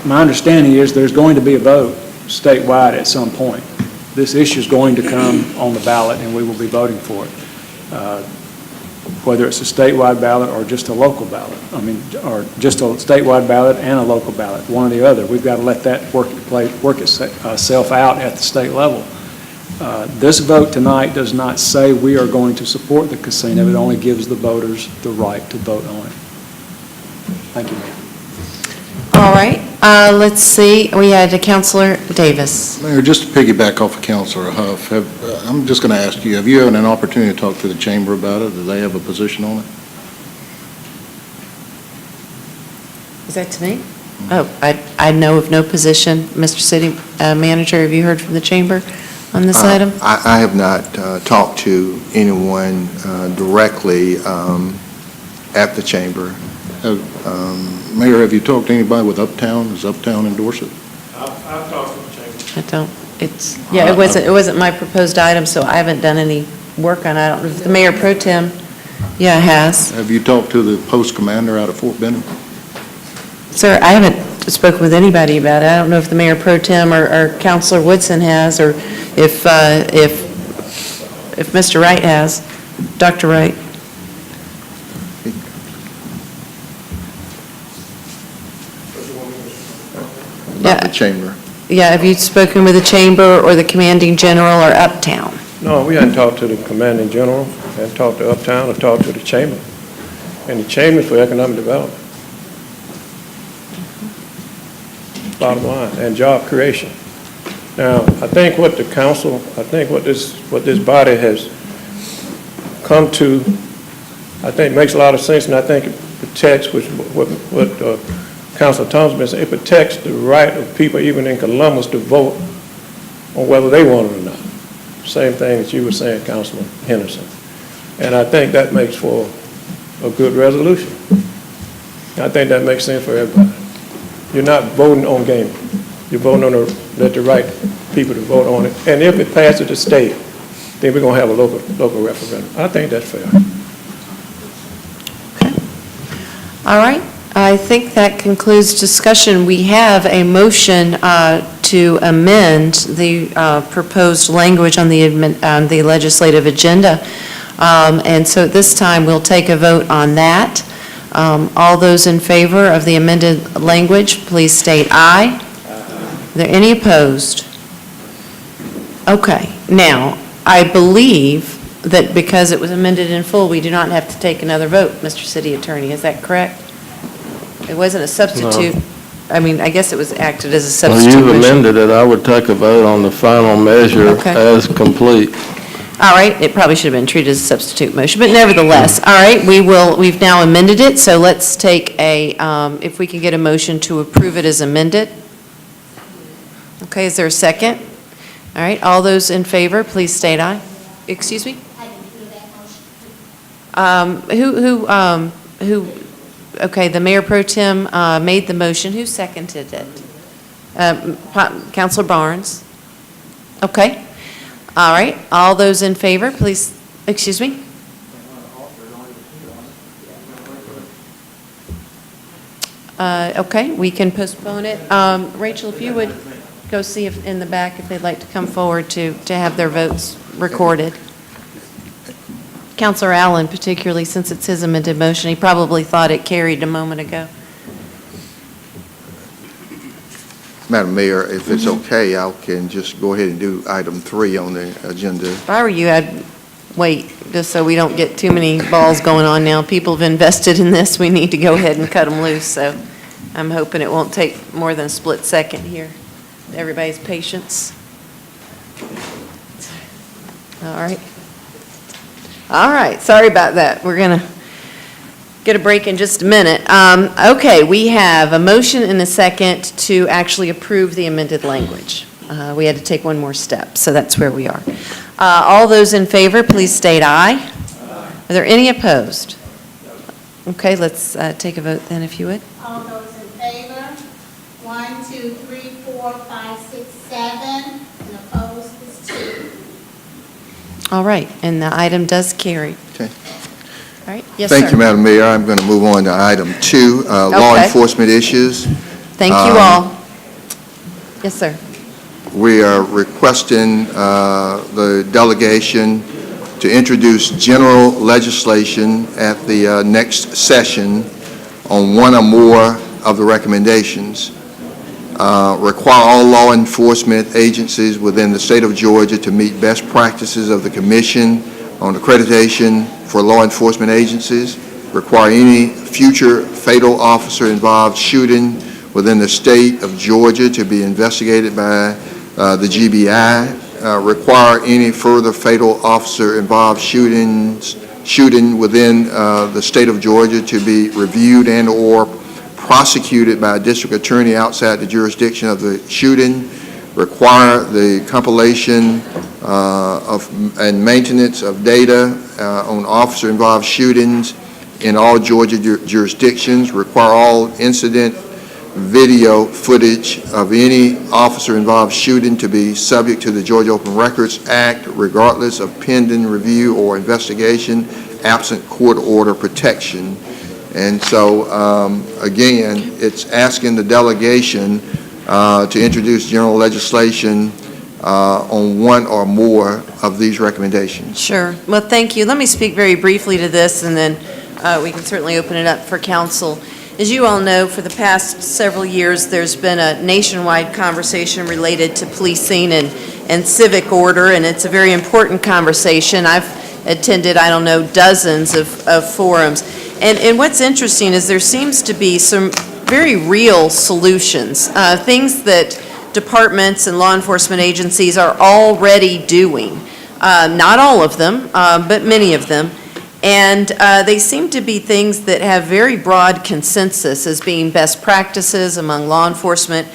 my understanding is there's going to be a vote statewide at some point. This issue is going to come on the ballot, and we will be voting for it. whether it's a statewide ballot or just a local ballot. I mean, or just a statewide ballot and a local ballot, one or the other. We've got to let that work itself out at the state level. This vote tonight does not say we are going to support the casino. It only gives the voters the right to vote on it. Thank you, Mayor. All right, let's see, we had Councilor Davis. Mayor, just to piggyback off of Councilor Huff, I'm just going to ask you, have you had an opportunity to talk to the chamber about it? Do they have a position on it? Is that to me? Oh, I know of no position. Mr. City Manager, have you heard from the chamber on this item? I have not talked to anyone directly at the chamber. Mayor, have you talked to anybody with Uptown? Does Uptown endorse it? I've talked to the chamber. I don't, it wasn't my proposed item, so I haven't done any work on it. I don't know if the Mayor Pro Tem, has. Have you talked to the post commander out of Fort Benning? Sir, I haven't spoken with anybody about it. I don't know if the Mayor Pro Tem or Councilor Woodson has, or if Mr. Wright has, Dr. Wright. About the chamber. Yeah, have you spoken with the chamber or the commanding general or Uptown? No, we hadn't talked to the commanding general, hadn't talked to Uptown, or talked to the chamber. And the chamber is for economic development. Bottom line, and job creation. Now, I think what the council, what this body has come to, I think makes a lot of sense, and I think it protects what Councilor Thompson been saying, it protects the right of people even in Columbus to vote on whether they want it or not. Same thing that you were saying, Councilman Henderson. And I think that makes for a good resolution. I think that makes sense for everybody. You're not voting on gaming. You're voting on let the right people to vote on it. And if it passes the state, then we're going to have a local referendum. I think that's fair. All right, I think that concludes discussion. We have a motion to amend the proposed language on the legislative agenda. And so at this time, we'll take a vote on that. All those in favor of the amended language, please state aye. Are there any opposed? Okay, now, I believe that because it was amended in full, we do not have to take another vote, Mr. City Attorney, is that correct? It wasn't a substitute, I mean, I guess it was acted as a substitute Well, you've motion. amended it, I would take a vote on the final measure Okay. as complete. All right, it probably should have been treated as a substitute motion, but nevertheless, all right, we've now amended it, so let's take if we can get a motion to approve it as amended. Okay, is there a second? All right, all those in favor, please state aye. Excuse me? I didn't hear that motion. Who, okay, the Mayor Pro Tem made the motion. Who seconded it? Counselor Barnes? Okay. All right, all those in favor, please, excuse me? Okay, we can postpone it. Rachel, if you would go see if in the back if they'd like to come forward to have their votes recorded. Counselor Allen particularly, since it's his amended motion, he probably thought it carried a moment ago. Madam Mayor, if it's okay, I can just go ahead and do item 3 on the agenda. If I were you, I'd wait, just so we don't get too many balls going on now. People have invested in this, we need to go ahead and cut them loose, so I'm hoping it won't take more than a split second here. Everybody's patience. All right. All right, sorry about that. We're going to get a break in just a minute. Okay, we have a motion and a second to actually approve the amended language. We had to take one more step, so that's where we are. All those in favor, please state aye. Are there any opposed? Okay, let's take a vote then, if you would. All those in favor? 1, 2, 3, 4, 5, 6, 7, and opposed is 2. All right, and the item does carry. Okay. All right, yes, sir. Thank you, Madam Mayor. I'm going to move on to item 2, law Okay. enforcement issues. Thank you all. Yes, sir. We are requesting the delegation to introduce general legislation at the next session on one or more of the recommendations. Require all law enforcement agencies within the state of Georgia to meet best practices of the Commission on Accreditation for Law Enforcement Agencies. Require any future fatal officer-involved shooting within the state of Georgia to be investigated by the GBI. Require any further fatal officer-involved shooting within the state of Georgia to be reviewed and/or prosecuted by a district attorney outside the jurisdiction of the shooting. Require the compilation and maintenance of data on officer-involved shootings in all Georgia jurisdictions. Require all incident video footage of any officer-involved shooting to be subject to the Georgia Open Records Act, regardless of pending review or investigation, absent court order protection. And so, again, it's asking the delegation to introduce general legislation on one or more of these recommendations. Sure. Well, thank you. Let me speak very briefly to this, and then we can certainly open it up for council. As you all know, for the past several years, there's been a nationwide conversation related to policing and civic order, and it's a very important conversation. I've attended, I don't know, dozens of forums. And what's interesting is there seems to be some very real solutions, things that departments and law enforcement agencies are already doing. Not all of them, but many of them. And they seem to be things that have very broad consensus as being best practices among law enforcement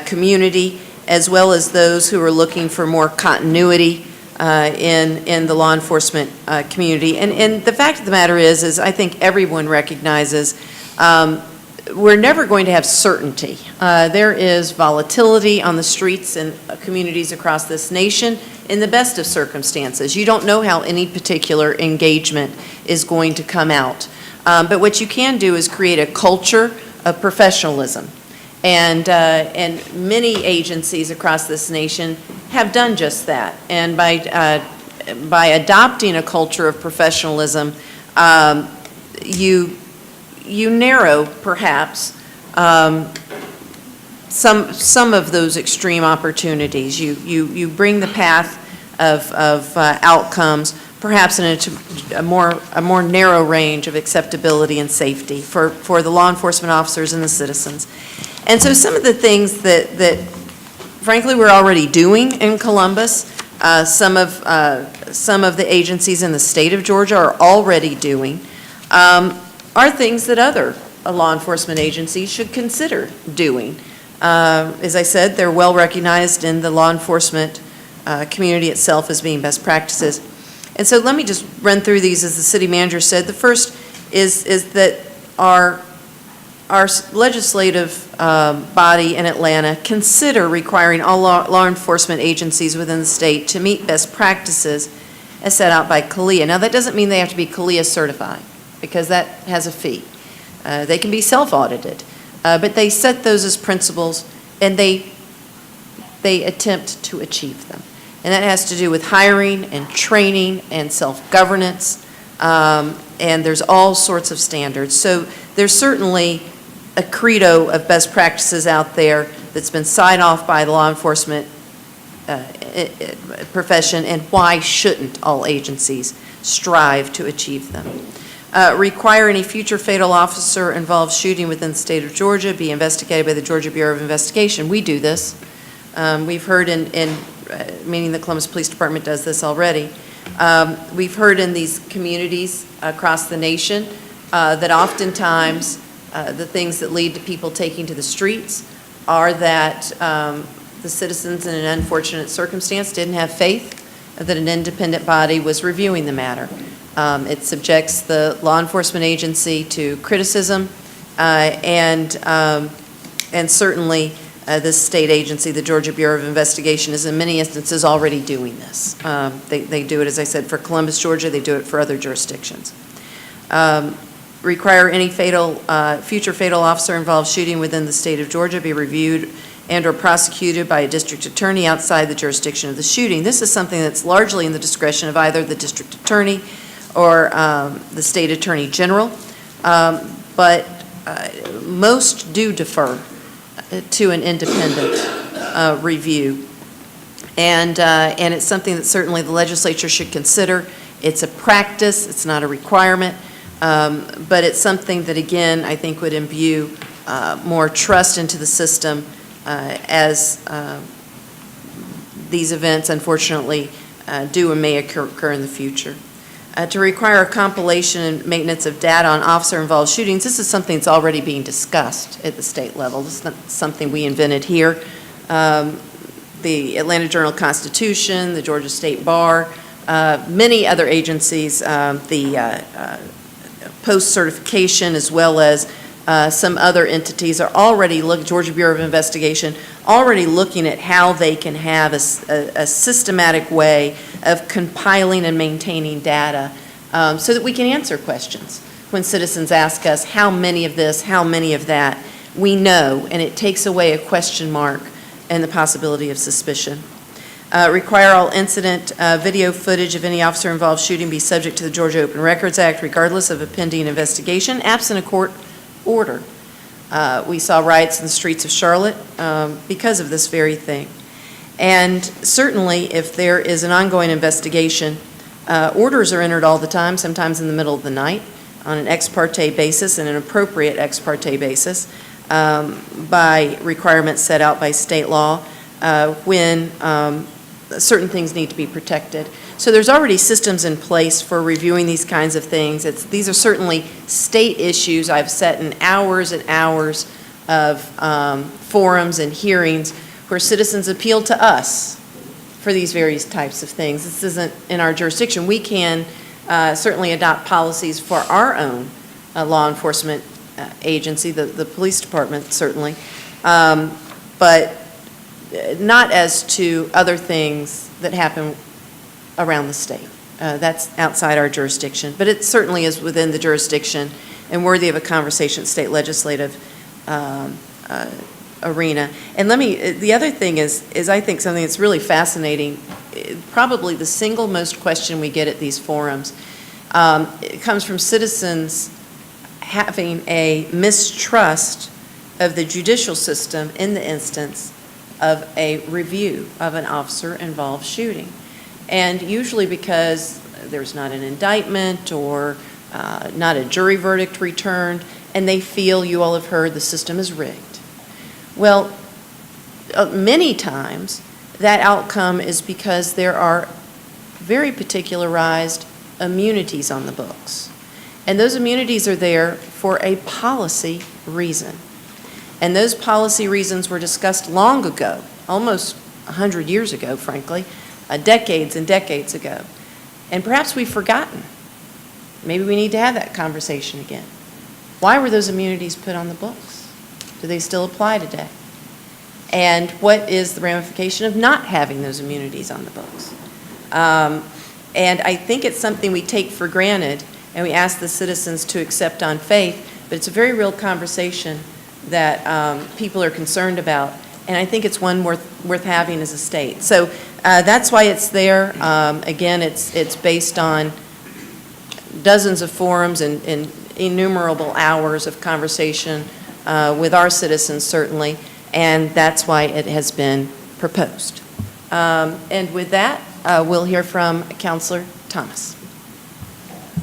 community, as well as those who are looking for more continuity in the law enforcement community. And the fact of the matter is I think everyone recognizes we're never going to have certainty. There is volatility on the streets and communities across this nation in the best of circumstances. You don't know how any particular engagement is going to come out. But what you can do is create a culture of professionalism. And many agencies across this nation have done just that. And by adopting a culture of professionalism, you narrow, perhaps, some of those extreme opportunities. You bring the path of outcomes, perhaps in a more narrow range of acceptability and safety for the law enforcement officers and the citizens. And so some of the things that frankly we're already doing in Columbus, some of the agencies in the state of Georgia are already doing, are things that other law enforcement agencies should consider doing. As I said, they're well recognized in the law enforcement community itself as being best practices. And so let me just run through these as the city manager said. The first is that our legislative body in Atlanta consider requiring all law enforcement agencies within the state to meet best practices as set out by CALEA. Now, that doesn't mean they have to be CALEA certified, because that has a fee. They can be self-audited, but they set those as principles, and they attempt to achieve them. And that has to do with hiring and training and self-governance, and there's all sorts of standards. So there's certainly a credo of best practices out there that's been signed off by the law enforcement profession, and why shouldn't all agencies strive to achieve them? Require any future fatal officer involved shooting within the state of Georgia be investigated by the Georgia Bureau of Investigation. We do this. We've heard meaning the Columbus Police Department does this already. We've heard in these communities across the nation that oftentimes the things that lead to people taking to the streets are that the citizens in an unfortunate circumstance didn't have faith that an independent body was reviewing the matter. It subjects the law enforcement agency to criticism, and certainly this state agency, the Georgia Bureau of Investigation, is in many instances already doing this. They do it, as I said, for Columbus, Georgia. They do it for other jurisdictions. Require any future fatal officer involved shooting within the state of Georgia be reviewed and/or prosecuted by a district attorney outside the jurisdiction of the shooting. This is something that's largely in the discretion of either the district attorney or the state attorney general, but most do defer to an independent review. And it's something that certainly the legislature should consider. It's a practice, it's not a requirement, but it's something that, again, I think would imbue more trust into the system as these events, unfortunately, do and may occur in the future. To require a compilation and maintenance of data on officer-involved shootings, this is something that's already being discussed at the state level. This is not something we invented here. The Atlanta Journal-Constitution, the Georgia State Bar, many other agencies, the post-certification, as well as some other entities are already Georgia Bureau of Investigation, already looking at how they can have a systematic way of compiling and maintaining data so that we can answer questions. When citizens ask us, how many of this, how many of that, we know, and it takes away a question mark and the possibility of suspicion. Require all incident video footage of any officer-involved shooting be subject to the Georgia Open Records Act, regardless of a pending investigation, absent a court order. We saw riots in the streets of Charlotte because of this very thing. And certainly, if there is an ongoing investigation, orders are entered all the time, sometimes in the middle of the night, on an ex parte basis, and an appropriate ex parte basis, by requirements set out by state law when certain things need to be protected. So there's already systems in place for reviewing these kinds of things. These are certainly state issues. I've sat in hours and hours of forums and hearings where citizens appeal to us for these various types of things. This isn't in our jurisdiction. We can certainly adopt policies for our own law enforcement agency, the police department certainly, but not as to other things that happen around the state. That's outside our jurisdiction, but it certainly is within the jurisdiction and worthy of a conversation, state legislative arena. And the other thing is I think something that's really fascinating, probably the single most question we get at these forums, it comes from citizens having a mistrust of the judicial system in the instance of a review of an officer-involved shooting. And usually because there's not an indictment or not a jury verdict returned, and they feel, you all have heard, the system is rigged. Well, many times that outcome is because there are very particularized immunities on the books. And those immunities are there for a policy reason. And those policy reasons were discussed long ago, almost 100 years ago, frankly, decades and decades ago. And perhaps we've forgotten. Maybe we need to have that conversation again. Why were those immunities put on the books? Do they still apply today? And what is the ramification of not having those immunities on the books? And I think it's something we take for granted, and we ask the citizens to accept on faith, but it's a very real conversation that people are concerned about, and I think it's one worth having as a state. So that's why it's there. Again, it's based on dozens of forums and innumerable hours of conversation with our citizens, certainly, and that's why it has been proposed. And with that, we'll hear from Councilor Thomas.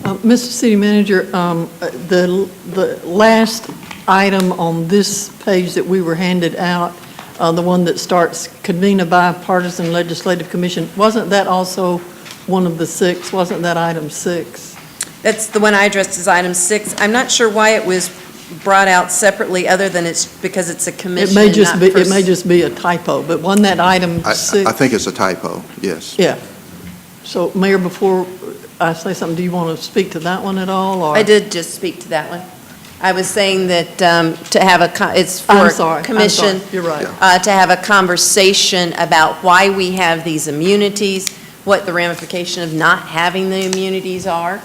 Mr. City Manager, the last item on this page that we were handed out, the one that starts convene a bipartisan legislative commission, wasn't that also one of the 6? Wasn't that item 6? That's the one I addressed as item 6. I'm not sure why it was brought out separately, other than it's because it's a commission. It may just be a typo, but wasn't that item 6? I think it's a typo, yes. Yeah. So, Mayor, before I say something, do you want to speak to that one at all? Or? I did just speak to that one. I was saying that to have it's for a commission. I'm sorry. You're right. To have a conversation about why we have these immunities, what the ramification of not having the immunities are.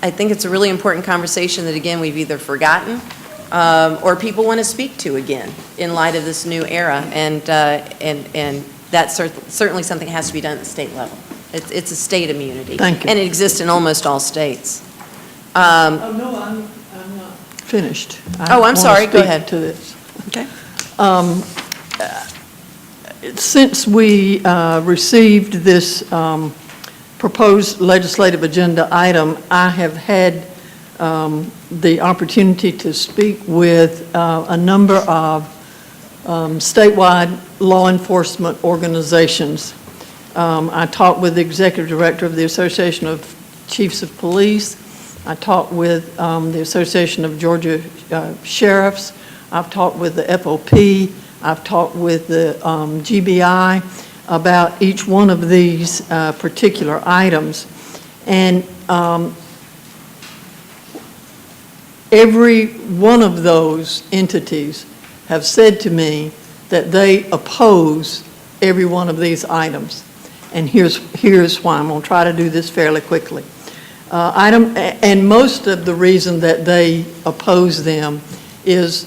I think it's a really important conversation that, again, we've either forgotten or people want to speak to again in light of this new era. And that's certainly something that has to be done at the state level. It's a state immunity. Thank you. And it exists in almost all states. Oh, no, I'm not finished. Oh, I'm sorry. Go ahead. To this. Okay. Since we received this proposed legislative agenda item, I have had the opportunity to speak with a number of statewide law enforcement organizations. I talked with the executive director of the Association of Chiefs of Police. I talked with the Association of Georgia Sheriffs. I've talked with the FOP. I've talked with the GBI about each one of these particular items. And every one of those entities have said to me that they oppose every one of these items. And here's why. I'm going to try to do this fairly quickly. And most of the reason that they oppose them is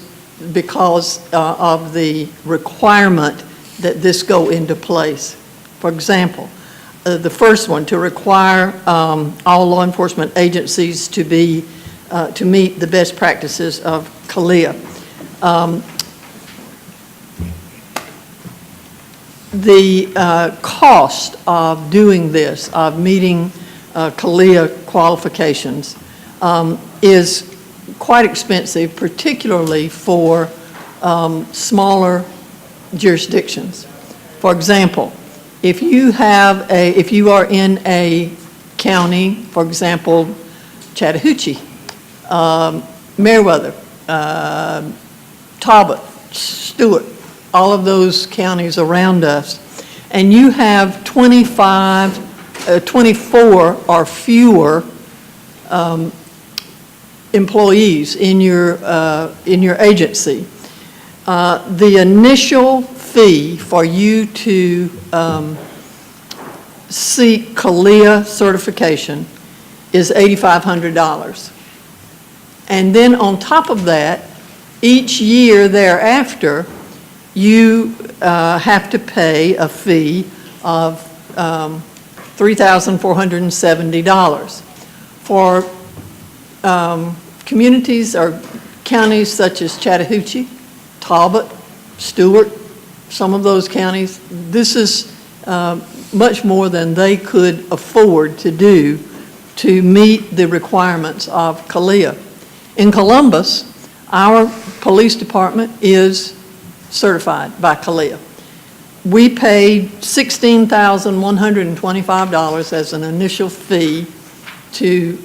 because of the requirement that this go into place. For example, the first one, to require all law enforcement agencies to meet the best practices of CALEA. The cost of doing this, of meeting CALEA qualifications, is quite expensive, particularly for smaller jurisdictions. For example, if you are in a county, for example, Chattahoochee, Meriwether, Talbot, Stewart, all of those counties around us, and you have 24 or fewer employees in your agency, the initial fee for you to seek CALEA certification is $8,500. And then on top of that, each year thereafter, you have to pay a fee of $3,470. For communities or counties such as Chattahoochee, Talbot, Stewart, some of those counties, this is much more than they could afford to do to meet the requirements of CALEA. In Columbus, our police department is certified by CALEA. We paid $16,125 as an initial fee to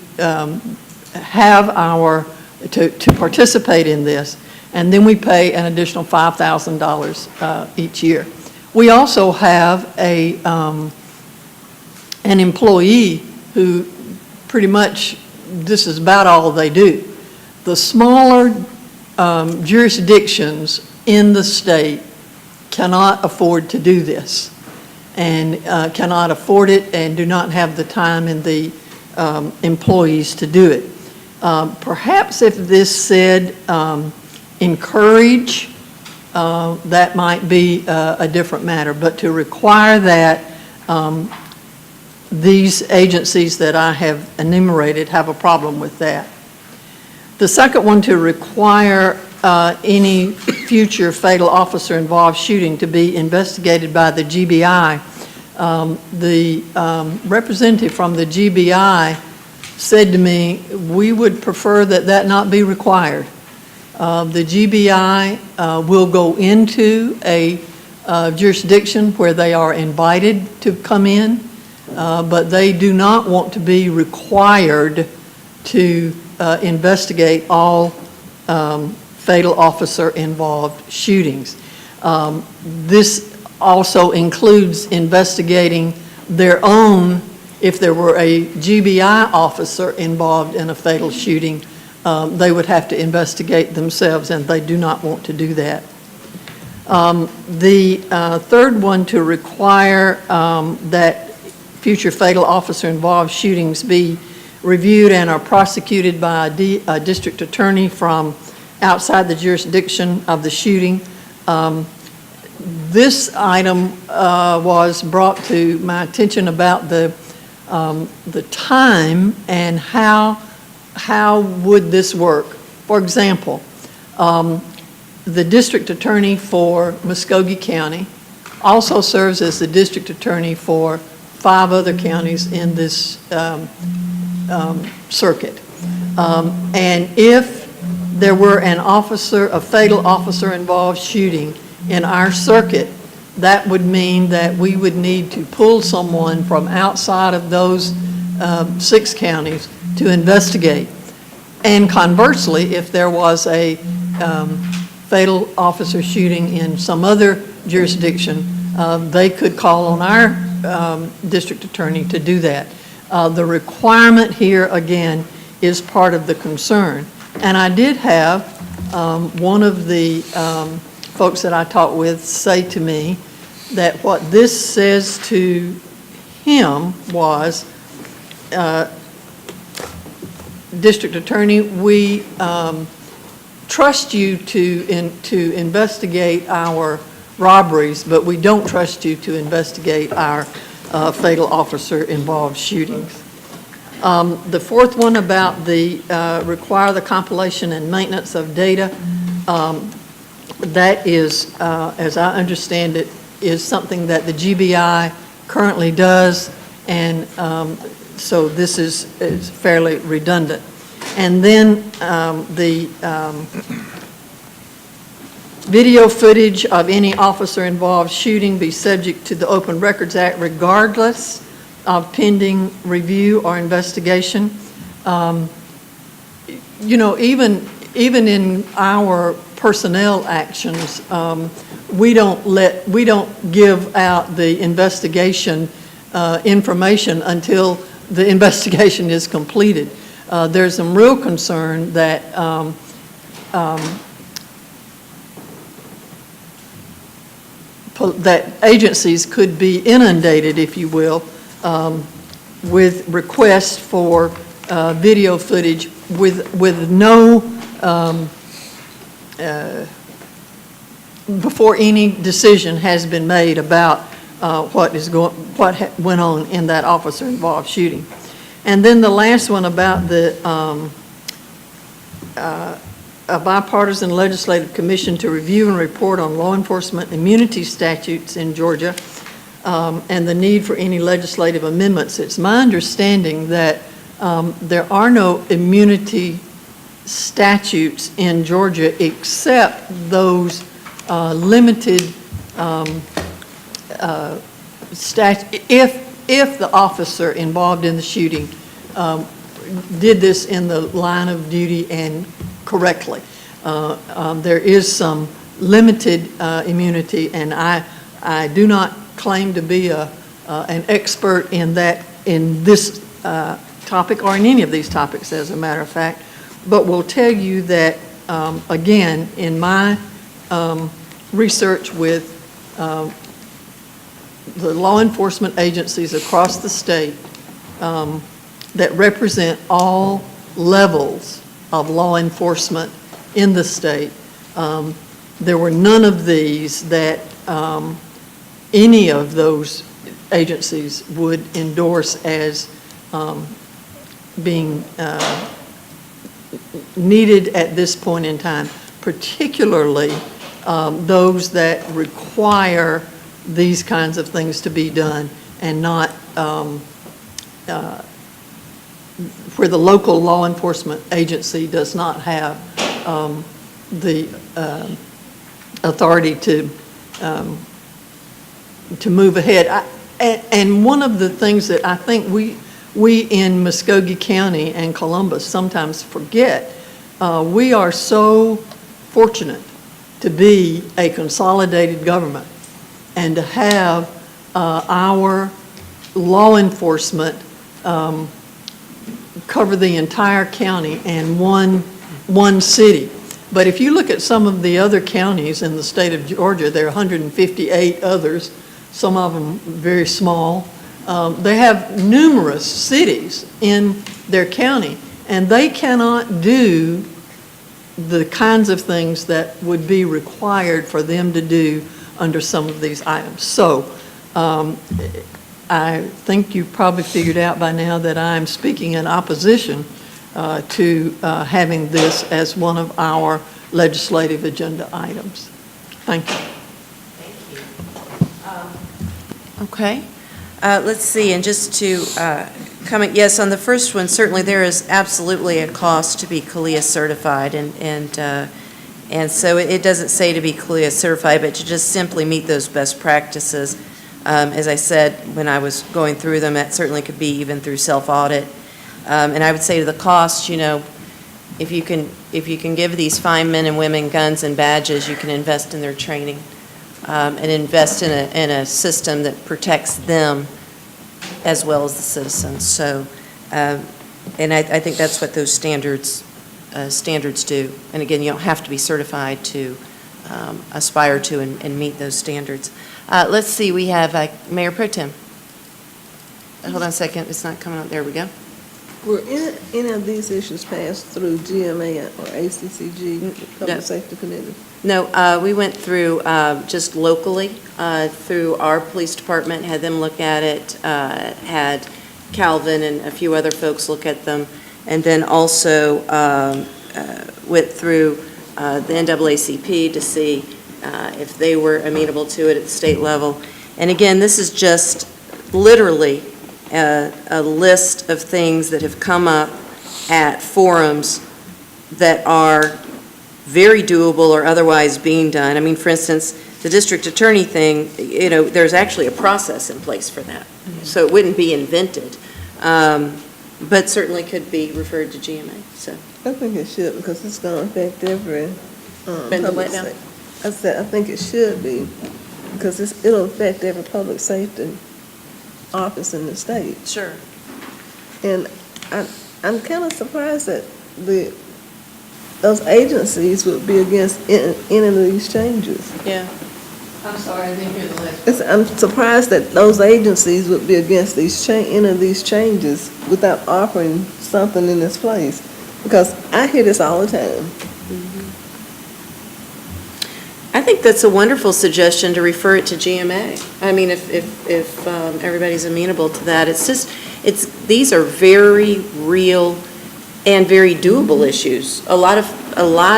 to participate in this, and then we pay an additional $5,000 each year. We also have an employee who pretty much, this is about all they do. The smaller jurisdictions in the state cannot afford to do this, and cannot afford it and do not have the time and the employees to do it. Perhaps if this said encourage, that might be a different matter, but to require that these agencies that I have enumerated have a problem with that. The second one, to require any future fatal officer-involved shooting to be investigated by the GBI. The representative from the GBI said to me, we would prefer that that not be required. The GBI will go into a jurisdiction where they are invited to come in, but they do not want to be required to investigate all fatal officer-involved shootings. This also includes investigating their own, if there were a GBI officer involved in a fatal shooting, they would have to investigate themselves, and they do not want to do that. The third one, to require that future fatal officer-involved shootings be reviewed and are prosecuted by a district attorney from outside the jurisdiction of the shooting. This item was brought to my attention about the time and how would this work. For example, the district attorney for Muskogee County also serves as the district attorney for 5 other counties in this circuit. And if there were a fatal officer-involved shooting in our circuit, that would mean that we would need to pull someone from outside of those 6 counties to investigate. And conversely, if there was a fatal officer shooting in some other jurisdiction, they could call on our district attorney to do that. The requirement here, again, is part of the concern. And I did have one of the folks that I talked with say to me that what this says to him was, District Attorney, we trust you to investigate our robberies, but we don't trust you to investigate our fatal officer-involved shootings. The fourth one about the require the compilation and maintenance of data, that is, as I understand it, is something that the GBI currently does, and so this is fairly redundant. And then the video footage of any officer-involved shooting be subject to the Open Records Act regardless of pending review or investigation. You know, even in our personnel actions, we don't give out the investigation information until the investigation is completed. There's some real concern that that agencies could be inundated, if you will, with requests for video footage with no before any decision has been made about what went on in that officer-involved shooting. And then the last one about the a bipartisan legislative commission to review and report on law enforcement immunity statutes in Georgia and the need for any legislative amendments. It's my understanding that there are no immunity statutes in Georgia except those limited if the officer involved in the shooting did this in the line of duty and correctly. There is some limited immunity, and I do not claim to be an expert in this topic or in any of these topics, as a matter of fact, but will tell you that, again, in my research with the law enforcement agencies across the state that represent all levels of law enforcement in the state, there were none of these that any of those agencies would endorse as being needed at this point in time, particularly those that require these kinds of things to be done and not where the local law enforcement agency does not have the authority to move ahead. And one of the things that I think we in Muskogee County and Columbus sometimes forget, we are so fortunate to be a consolidated government and to have our law enforcement cover the entire county and one city. But if you look at some of the other counties in the state of Georgia, there are 158 others, some of them very small. They have numerous cities in their county, and they cannot do the kinds of things that would be required for them to do under some of these items. So I think you've probably figured out by now that I'm speaking in opposition to having this as one of our legislative agenda items. Thank you. Okay. Let's see, and just to comment, yes, on the first one, certainly there is absolutely a cost to be CALIA certified, and so it doesn't say to be CALIA certified, but to just simply meet those best practices. As I said, when I was going through them, that certainly could be even through self-audit. And I would say to the cost, if you can give these fine men and women guns and badges, you can invest in their training. And invest in a system that protects them as well as the citizens. So, and I think that's what those standards do. And again, you don't have to be certified to aspire to and meet those standards. Let's see, we have Mayor Pro Tem. Hold on a second, it's not coming up. There we go. Were any of these issues passed through GMA or ACCG, Public Safety Committee? No, we went through just locally, through our police department, had them look at it, had Calvin and a few other folks look at them, and then also went through the NAACP to see if they were amenable to it at the state level. And again, this is just literally a list of things that have come up at forums that are very doable or otherwise being done. I mean, for instance, the district attorney thing, there's actually a process in place for that. So it wouldn't be invented, but certainly could be referred to GMA, so. I think it should, because it's going to affect every public safety. I said, I think it should be, because it'll affect every public safety office in the state. Sure. And I'm kind of surprised that those agencies would be against any of these changes. Yeah. I'm sorry, I didn't hear the last. I'm surprised that those agencies would be against any of these changes without offering something in this place, because I hear this all the time. I think that's a wonderful suggestion to refer it to GMA. I mean, if everybody's amenable to that. These are very real and very doable issues. A lot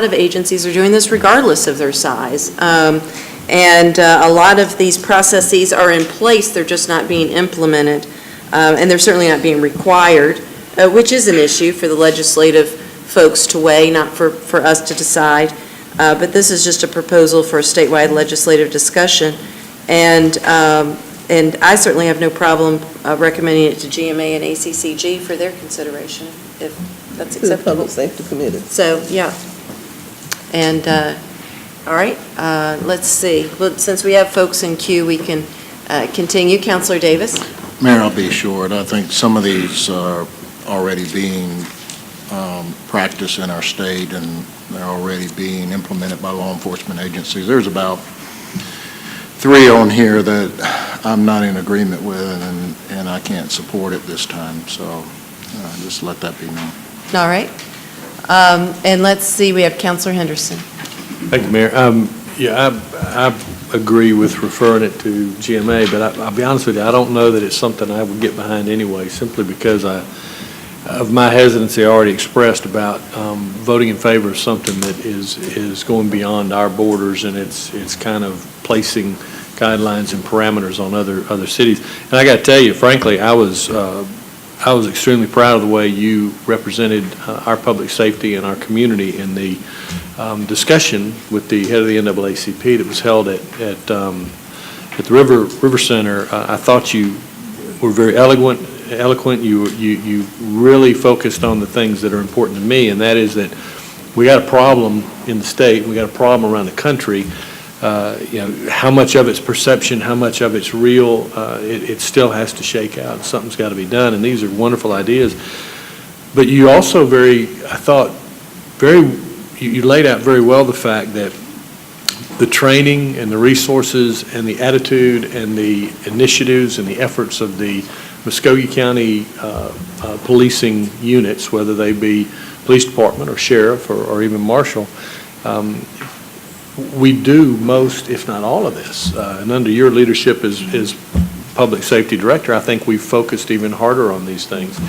of agencies are doing this regardless of their size. And a lot of these processes are in place, they're just not being implemented. And they're certainly not being required, which is an issue for the legislative folks to weigh, not for us to decide. But this is just a proposal for a statewide legislative discussion. And I certainly have no problem recommending it to GMA and ACCG for their consideration, if that's To the acceptable. Public Safety Committee. So, yeah. And, all right, let's see. Well, since we have folks in queue, we can continue. Councilor Davis? Mayor, I'll be short. I think some of these are already being practiced in our state, and they're already being implemented by law enforcement agencies. There's about 3 on here that I'm not in agreement with, and I can't support it this time. So just let that be known. All right. And let's see, we have Councilor Henderson. Thank you, Mayor. Yeah, I agree with referring it to GMA, but I'll be honest with you, I don't know that it's something I would get behind anyway, simply because of my hesitancy already expressed about voting in favor of something that is going beyond our borders, and it's kind of placing guidelines and parameters on other cities. And I got to tell you, frankly, I was extremely proud of the way you represented our public safety and our community in the discussion with the head of the NAACP that was held at the River Center. I thought you were very eloquent. You really focused on the things that are important to me, and that is that we got a problem in the state, we got a problem around the country. How much of it's perception, how much of it's real, it still has to shake out. Something's got to be done, and these are wonderful ideas. But you also you laid out very well the fact that the training and the resources and the attitude and the initiatives and the efforts of the Muskogee County policing units, whether they be police department or sheriff or even marshal, we do most, if not all of this. And under your leadership as public safety director, I think we've focused even harder on these things.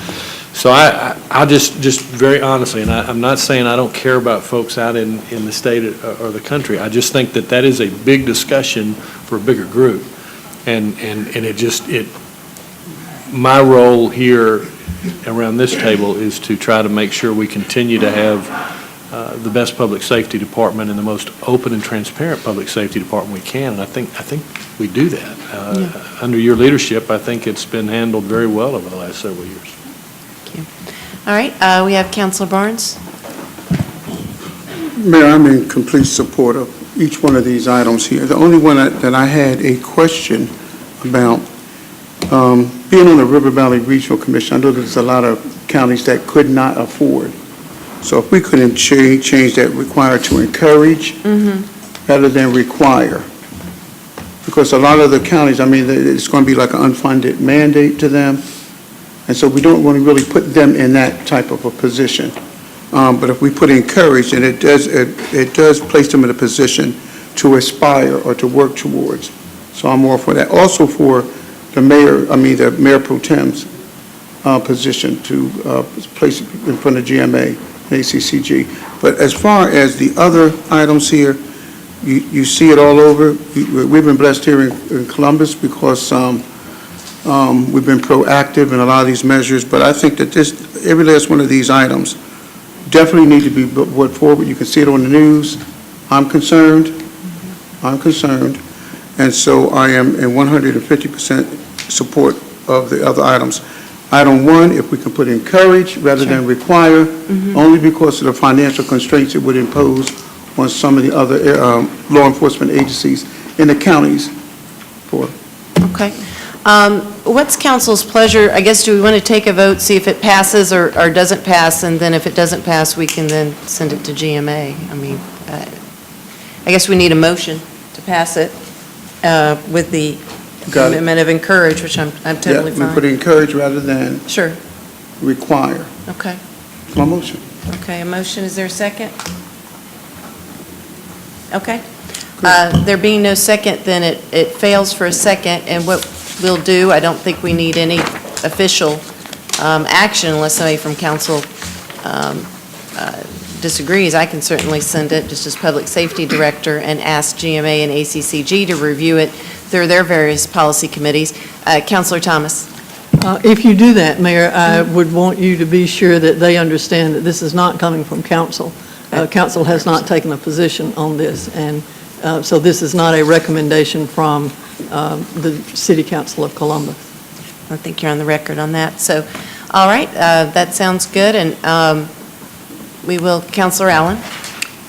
So I'll just very honestly, and I'm not saying I don't care about folks out in the state or the country. I just think that is a big discussion for a bigger group. And my role here around this table is to try to make sure we continue to have the best public safety department and the most open and transparent public safety department we can. And I think we do that. Under your leadership, I think it's been handled very well over the last several years. Thank you. All right, we have Councilor Barnes. Mayor, I'm in complete support of each one of these items here. The only one that I had a question about, being on the River Valley Regional Commission, I know there's a lot of counties that could not afford. So if we couldn't change that require to encourage rather than require. Because a lot of the counties, I mean, it's going to be like an unfunded mandate to them. And so we don't want to really put them in that type of a position. But if we put encourage, and it does place them in a position to aspire or to work towards. So I'm all for that. Also for the Mayor Pro Tem's position to place it in front of GMA and ACCG. But as far as the other items here, you see it all over. We've been blessed here in Columbus because we've been proactive in a lot of these measures. But I think that every last one of these items definitely need to be brought forward. You can see it on the news. I'm concerned. And so I am in 150% support of the other items. Item 1, if we can put encourage rather than require, only because of the financial constraints it would impose on some of the other law enforcement agencies in the counties. Okay. What's council's pleasure? I guess, do we want to take a vote, see if it passes or doesn't pass, and then if it doesn't pass, we can then send it to GMA? I mean, I guess we need a motion to pass it with the amendment of encourage, which I'm totally Yeah, we put fine. encourage rather than Sure. require. Okay. It's my motion. Okay, a motion, is there a second? Okay. There being no second, then it fails for a second, and what we'll do, I don't think we need any official action unless somebody from council disagrees. I can certainly send it just as public safety director and ask GMA and ACCG to review it through their various policy committees. Councilor Thomas. If you do that, Mayor, I would want you to be sure that they understand that this is not coming from council. Council has not taken a position on this, and so this is not a recommendation from the City Council of Columbus. I think you're on the record on that. So, all right, that sounds good, and we will, Councilor Allen.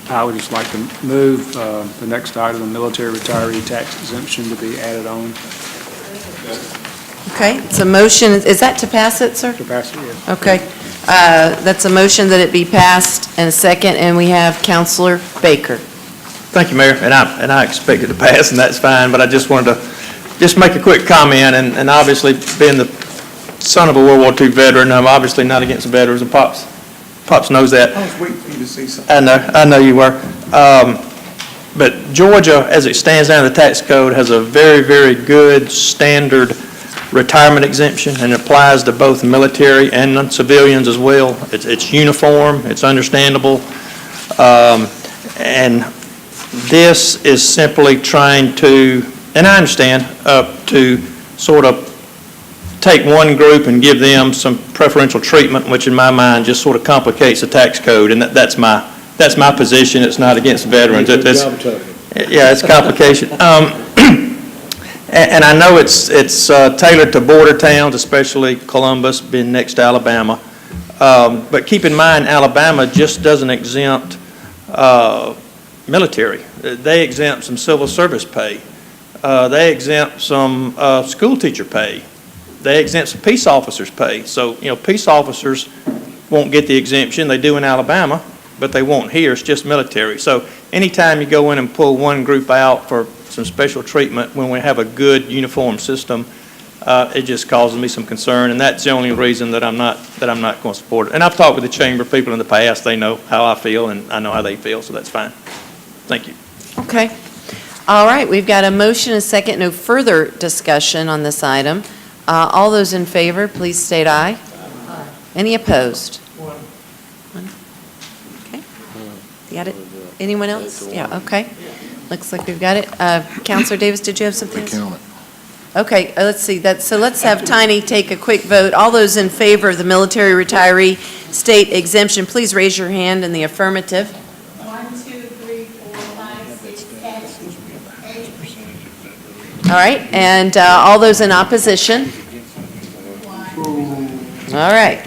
I would just like to move the next item, the military retiree tax exemption, to be added on. Okay, it's a motion, is that to pass it, sir? To pass it, yes. Okay, that's a motion that it be passed, and a second, and we have Councilor Baker. Thank you, Mayor, and I expect it to pass, and that's fine, but I just wanted to just make a quick comment, and obviously, being the son of a World War II veteran, I'm obviously not against the veterans, and Pops knows that. I was waiting for you to say something. I know you were. But Georgia, as it stands now in the tax code, has a very, very good standard retirement exemption, and it applies to both military and civilians as well. It's uniform, it's understandable, and this is simply trying to, and I understand, to sort of take one group and give them some preferential treatment, which in my mind just sort of complicates the tax code, and that's my position. It's not against veterans. Yeah, it's complication. And I know it's tailored to border towns, especially Columbus being next to Alabama. But keep in mind, Alabama just doesn't exempt military. They exempt some civil service pay. They exempt some school teacher pay. They exempt some peace officers' pay. So, peace officers won't get the exemption. They do in Alabama, but they won't here. It's just military. So anytime you go in and pull one group out for some special treatment when we have a good uniform system, It just causes me some concern, and that's the only reason that I'm not going to support it. And I've talked with the chamber people in the past. They know how I feel, and I know how they feel, so that's fine. Thank you. Okay. All right, we've got a motion, a second, no further discussion on this item. All those in favor, please state aye. Any opposed? One. Okay. You got it? Anyone else? Yeah, okay. Looks like we've got it. Counselor Davis, did you have something? Count it. Okay, let's see. So let's have Tiny take a quick vote. All those in favor of the military retiree state exemption, please raise your hand in the affirmative. 1, 2, 3, 4, 5, 6, 7, 8. All right, and all those in opposition? All right.